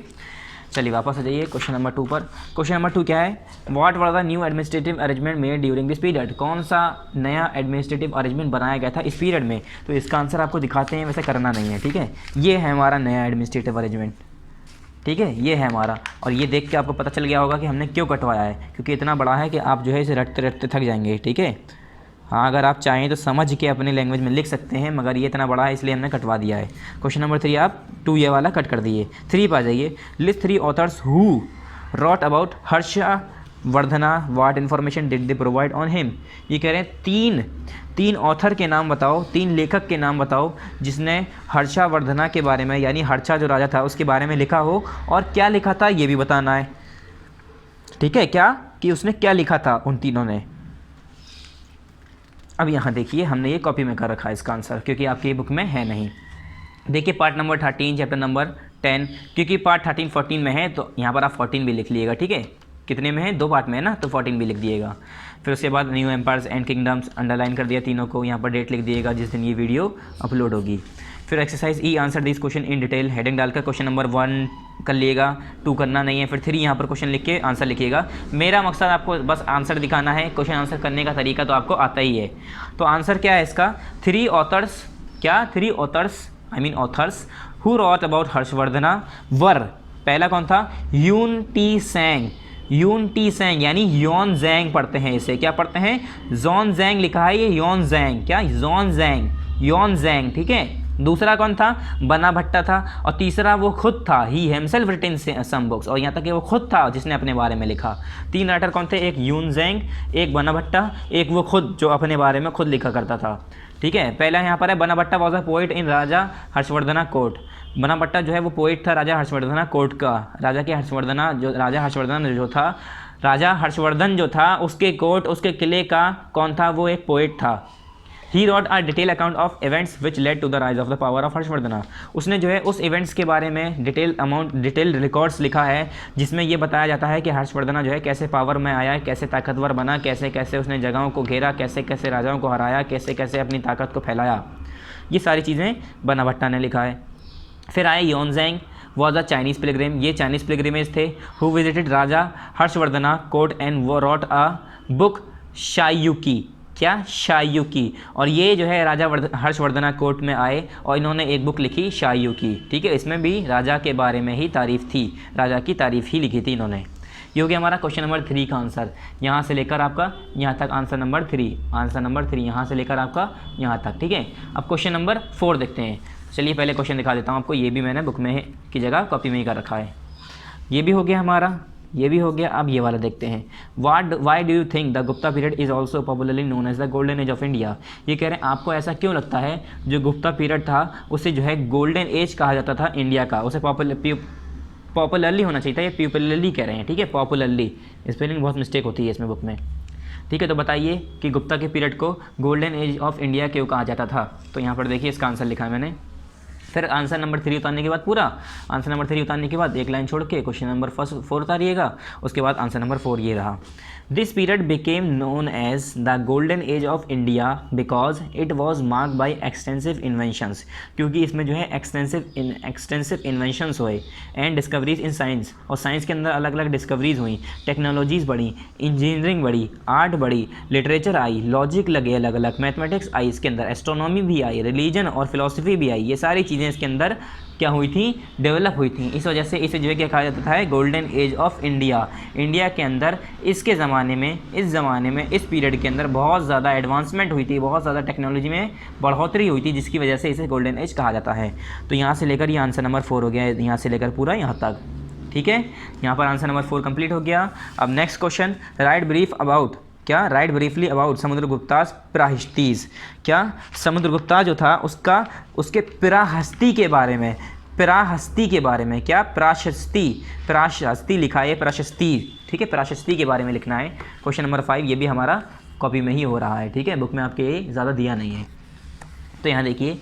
[SPEAKER 1] चलिए वापस आ जाइए क्वेश्चन नंबर 2 पर। क्वेश्चन नंबर 2 क्या है? What were the new administrative arrangement made during this period. कौन सा नया एडमिनिस्ट्रेटिव अरेंजमेंट बनाया गया था इस पीरियड में? तो इसका आंसर आपको दिखाते हैं, वैसे करना नहीं है। ठीक है, ये है हमारा नया एडमिनिस्ट्रेटिव अरेंजमेंट। ठीक है, ये है हमारा, और ये देख के आपको पता चल गया होगा कि हमने क्यों कटवाया है, क्योंकि इतना बड़ा है कि आप जो है इसे रटते रटते थक जाएंगे। ठीक है, हाँ, अगर आप चाहें तो समझ के अपनी लैंग्वेज में लिख सकते हैं, मगर ये इतना बड़ा है इसलिए हमने कटवा दिया है। क्वेश्चन नंबर 3 आप 2 ये वाला कट कर दिए। 3 पर आ जाइए। List 3 authors who wrote about Harsha Vardhana, what information did they provide on him. ये कह रहे हैं तीन ऑथर के नाम बताओ, 3 लेखक के नाम बताओ जिसने हर्षवर्धना के बारे में, यानी हर्षा जो राजा था उसके बारे में लिखा हो, और क्या लिखा था ये भी बताना है। ठीक है, क्या कि उसने क्या लिखा था उन तीनों ने। अब यहाँ देखिए हमने ये कॉपी में कर रखा है इसका आंसर, क्योंकि आपकी बुक में है नहीं। देखिए पार्ट नंबर 13 चैप्टर नंबर 10, क्योंकि पार्ट 13 14 में है तो यहाँ पर आप 14 भी लिख लीजिएगा। ठीक है, कितने में है, 2 पार्ट में है ना, तो 14 भी लिख दिएगा। फिर उसके बाद new empires and kingdoms underline कर दिया तीनों को, यहाँ पर डेट लिख दिएगा जिस दिन ये वीडियो अपलोड होगी। फिर exercise E answer this question in detail, heading डालकर क्वेश्चन नंबर 1 कर लिएगा, 2 करना नहीं है। फिर 3 यहाँ पर क्वेश्चन लिख के आंसर लिखिएगा। मेरा मकसद आपको बस आंसर दिखाना है, क्वेश्चन आंसर करने का तरीका तो आपको आता ही है। तो आंसर क्या है इसका, 3 ऑथर्स, क्या 3 authors I mean authors who wrote about Harshavardhana were, पहला कौन था, यून टी सैंग, यून टी सैंग यानी योन जैंग पढ़ते हैं इसे, क्या पढ़ते हैं, जॉन जैंग लिखा है ये, योन जैंग, क्या जॉन जैंग, योन जैंग। ठीक है, दूसरा कौन था, बना भट्टा था, और तीसरा वो खुद था, ही हिमसेल्फ रिटन सम बुक्स, और यहाँ तक कि वो खुद था जिसने अपने बारे में लिखा। 3 राइटर कौन थे, एक यून जैंग, एक बना भट्टा, एक वो खुद जो अपने बारे में खुद लिखा करता था। ठीक है, पहला यहाँ पर है बना भट्टा was a poet in Raja Harshavardhana court, बना भट्टा जो है वो पोइट था राजा हर्षवर्धना कोर्ट का, राजा हर्षवर्धन जो था, राजा हर्षवर्धन जो था उसके कोर्ट, उसके किले का कौन था, वो एक पोइट था। He wrote a detail account of events which led to the rise of the power of Harshavardhana, उसने जो है उस इवेंट्स के बारे में डिटेल रिकॉर्ड्स लिखा है जिसमें ये बताया जाता है कि हर्षवर्धना जो है कैसे पावर में आया, कैसे ताकतवर बना, कैसे कैसे उसने जगहों को घेरा, कैसे कैसे राजाओं को हराया, कैसे कैसे अपनी ताकत को फैलाया, ये सारी चीज़ें बना भट्टा ने लिखा है। फिर आए योन जैंग वॉज अ चाइनीज़ पिलग्रिम, ये चाइनीज़ पिलग्रिमेज थे, who visited Raja Harshavardhana court and वो रॉट अ बुक शायुकी, क्या शायुकी, और ये जो है राजा हर्षवर्धना कोर्ट में आए और इन्होंने एक बुक लिखी शायुकी। ठीक है, इसमें भी राजा के बारे में ही तारीफ़ थी, राजा की तारीफ़ ही लिखी थी इन्होंने। ये हो गया हमारा क्वेश्चन नंबर 3 का आंसर, यहाँ से लेकर आपका यहाँ तक आंसर नंबर 3, आंसर नंबर 3 यहाँ से लेकर आपका यहाँ तक। ठीक है, अब क्वेश्चन नंबर 4 देखते हैं। चलिए पहले क्वेश्चन दिखा देता हूँ आपको, ये भी मैंने बुक में की जगह कॉपी में ही कर रखा है। ये भी हो गया हमारा, ये भी हो गया। अब ये वाला देखते हैं, why do you think the Gupta period is also popularly known as the golden age of India. ये कह रहे हैं आपको ऐसा क्यों लगता है जो गुप्ता पीरियड था उसे जो है गोल्डन एज कहा जाता था इंडिया का, उसे पॉपुलरली होना चाहिए था, ये पॉपुलरली कह रहे हैं। ठीक है, पॉपुलरली, स्पेलिंग बहुत मिस्टेक होती है इसमें बुक में। ठीक है, तो बताइए कि गुप्ता के पीरियड को गोल्डन एज ऑफ इंडिया क्यों कहा जाता था। तो यहाँ पर देखिए इसका आंसर लिखा है मैंने। फिर आंसर नंबर 3 उतारने के बाद, पूरा आंसर नंबर 3 उतारने के बाद एक लाइन छोड़ के क्वेश्चन नंबर 4 उतारिएगा, उसके बाद आंसर नंबर 4 ये रहा। This period became known as the golden age of India because it was marked by extensive inventions, क्योंकि इसमें जो है एक्सटेंसिव इन्वेंशंस हुए एंड डिस्कवरीज इन साइंस, और साइंस के अंदर अलग अलग डिस्कवरीज हुई, टेक्नोलॉजीज़ बढ़ी, इंजीनियरिंग बढ़ी, आर्ट बढ़ी, लिटरेचर आई, लॉजिक लगे अलग अलग, मैथमेटिक्स आई इसके अंदर, एस्ट्रोनॉमी भी आई, रिलीजन और फिलोसफी भी आई, ये सारी चीज़ें इसके अंदर क्या हुई थी, डेवलप हुई थी। इस वजह से इसे जो है क्या कहा जाता है, golden age of India. India के अंदर इसके ज़माने में, इस पीरियड के अंदर बहुत ज़्यादा एडवांसमेंट हुई थी, बहुत ज़्यादा टेक्नोलॉजी में बढ़ोतरी हुई थी, जिसकी वजह से इसे गोल्डन एज कहा जाता है। तो यहाँ से लेकर ये आंसर नंबर 4 हो गया, यहाँ से लेकर पूरा यहाँ तक। ठीक है, यहाँ पर आंसर नंबर 4 कंप्लीट हो गया। अब next question, right brief about, क्या राइट ब्रीफली अबाउट समुद्रगुप्तास पिराहस्तीज, क्या समुद्रगुप्ता जो था उसके पिराहस्ती के बारे में, पिराहस्ती के बारे में, क्या प्राशस्ती लिखा है, प्रशस्ति। ठीक है, प्रशस्ति के बारे में लिखना है। क्वेश्चन नंबर 5 ये भी हमारा कॉपी में ही हो रहा है। ठीक है, बुक में आपके ज़्यादा दिया नहीं है। तो यहाँ देखिए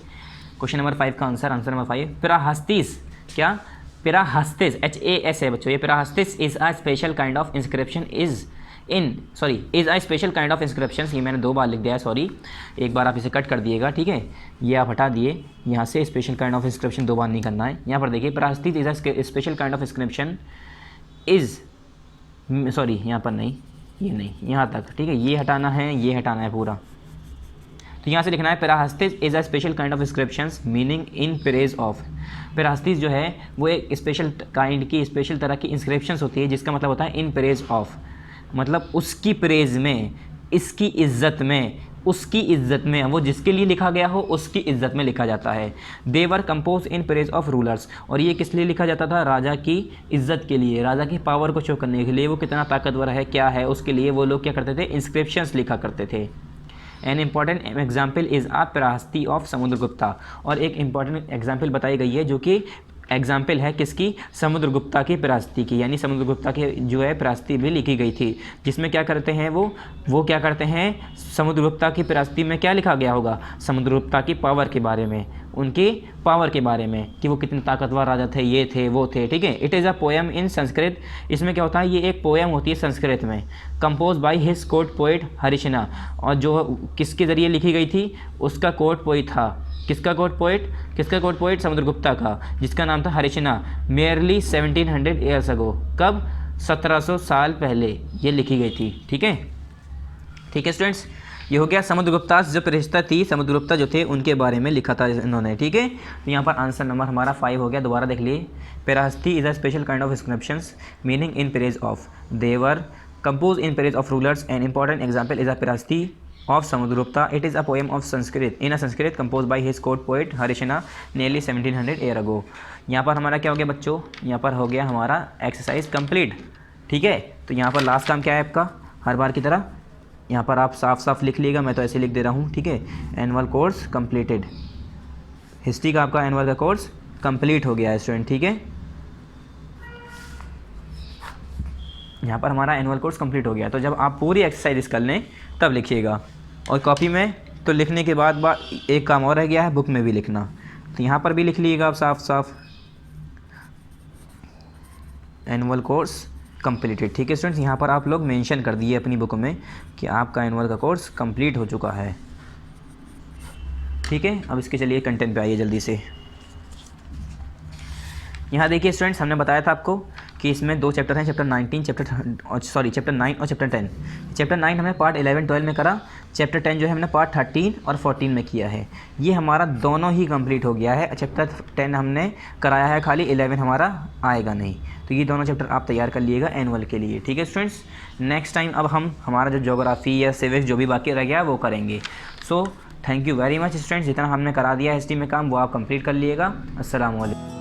[SPEAKER 1] क्वेश्चन नंबर 5 का आंसर नंबर 5, पिराहस्तीस, क्या पिराहस्तिस, HAS है बच्चों, ये prashastis is a special kind of inscription is a special kind of inscription. ये मैंने 2 बार लिख दिया है, सॉरी, एक बार आप इसे कट कर दिएगा। ठीक है, ये आप हटा दिए, यहाँ से स्पेशल काइंड ऑफ इंस्क्रिप्शन 2 बार नहीं करना है। यहाँ पर देखिए prashastis is a special kind of inscription is, sorry यहाँ पर नहीं, ये नहीं, यहाँ तक। ठीक है, ये हटाना है पूरा। तो यहाँ से लिखना है prashastis is a special kind of inscriptions meaning in praise of. Prashastis जो है वो एक स्पेशल काइंड की, स्पेशल तरह की इंस्क्रिप्शंस होती है जिसका मतलब होता है इन प्रेज ऑफ, मतलब उसकी प्रेज में, इसकी इज्जत में, उसकी इज्जत में, वो जिसके लिए लिखा गया हो उसकी इज्जत में लिखा जाता है। They were composed in praise of rulers, और ये किस लिए लिखा जाता था? राजा की इज्जत के लिए, राजा की पावर को शो करने के लिए, वो कितना ताकतवर है, क्या है, उसके लिए वो लोग क्या करते थे? इंस्क्रिप्शंस लिखा करते थे। An important example is a prashasti of Samudragupta, और एक इम्पॉर्टेंट एग्जाम्पल बताई गई है जो कि एग्जाम्पल है किसकी? समुद्रगुप्ता की प्रास्ती की, यानी समुद्रगुप्ता की जो है प्रास्ती भी लिखी गई थी, जिसमें क्या करते हैं वो क्या करते हैं? समुद्रगुप्ता की प्रास्ती में क्या लिखा गया होगा? समुद्रगुप्ता की पावर के बारे में, उनकी पावर के बारे में कि वो कितने ताकतवर राजा थे, ये थे, वो थे, ठीक है। It is a poem in Sanskrit, इसमें क्या होता है? ये एक पोएम होती है संस्कृत में, composed by his court poet Harishena, और जो किसके ज़रिए लिखी गई थी? उसका कोर्ट पोइट था, किसका कोर्ट पोइट? किसका कोर्ट पोइट? समुद्रगुप्ता का, जिसका नाम था हरिशना। मेयरली 1700 ईयर्स अगो, कब? 1700 साल पहले ये लिखी गई थी, ठीक है। ठीक है स्टूडेंट्स, ये हो गया समुद्रगुप्ता जो प्रतिष्ठा थी, समुद्रगुप्ता जो थे उनके बारे में लिखा था इन्होंने, ठीक है। तो यहाँ पर आंसर नंबर हमारा 5 हो गया। दोबारा देख लिए, prashasti is a special kind of inscriptions meaning in praise of, they were composed in praise of rulers, an important example is a prashasti of Samudrugupta. It is a poem of Sanskrit in a Sanskrit composed by his court poet Harishana nearly 1700 year ago. यहाँ पर हमारा क्या हो गया बच्चों? यहाँ पर हो गया हमारा एक्सरसाइज कंप्लीट, ठीक है। तो यहाँ पर लास्ट काम क्या है आपका? हर बार की तरह यहाँ पर आप साफ साफ लिख लीजिएगा, मैं तो ऐसे लिख दे रहा हूँ, ठीक है। एनुअल कोर्स कंप्लीटेड, हिस्ट्री का आपका एनुअल का कोर्स कंप्लीट हो गया है स्टूडेंट, ठीक है। यहाँ पर हमारा एनुअल कोर्स कंप्लीट हो गया। तो जब आप पूरी एक्सरसाइज कर लें तब लिखिएगा, और कॉपी में तो लिखने के बाद एक काम और रह गया है, बुक में भी लिखना। तो यहाँ पर भी लिख लीजिएगा आप साफ साफ, एनुअल कोर्स कंप्लीटेड, ठीक है स्टूडेंट्स। यहाँ पर आप लोग मेंशन कर दिए अपनी बुक में कि आपका एनुअल का कोर्स कंप्लीट हो चुका है, ठीक है। अब इसके चलिए कंटेंट पे आइए जल्दी से। यहाँ देखिए स्टूडेंट्स, हमने बताया था आपको कि इसमें 2 चैप्टर हैं, चैप्टर 19 चैप्टर 9 और चैप्टर 10। चैप्टर 9 हमने पार्ट 11-12 में करा, चैप्टर 10 जो है हमने पार्ट 13 और 14 में किया है। ये हमारा दोनों ही कंप्लीट हो गया है। चैप्टर 10 हमने कराया है खाली, 11 हमारा आएगा नहीं। तो ये दोनों चैप्टर आप तैयार कर लिएगा एनुअल के लिए, ठीक है स्टूडेंट्स। नेक्स्ट टाइम अब हम हमारा जो ज्योग्राफी या सिविक्स जो भी बाकी रह गया वो करेंगे। So thank you very much students, जितना हमने करा दिया हिस्ट्री में काम वो आप कंप्लीट कर लिएगा। अस्सलाम वालेकुम।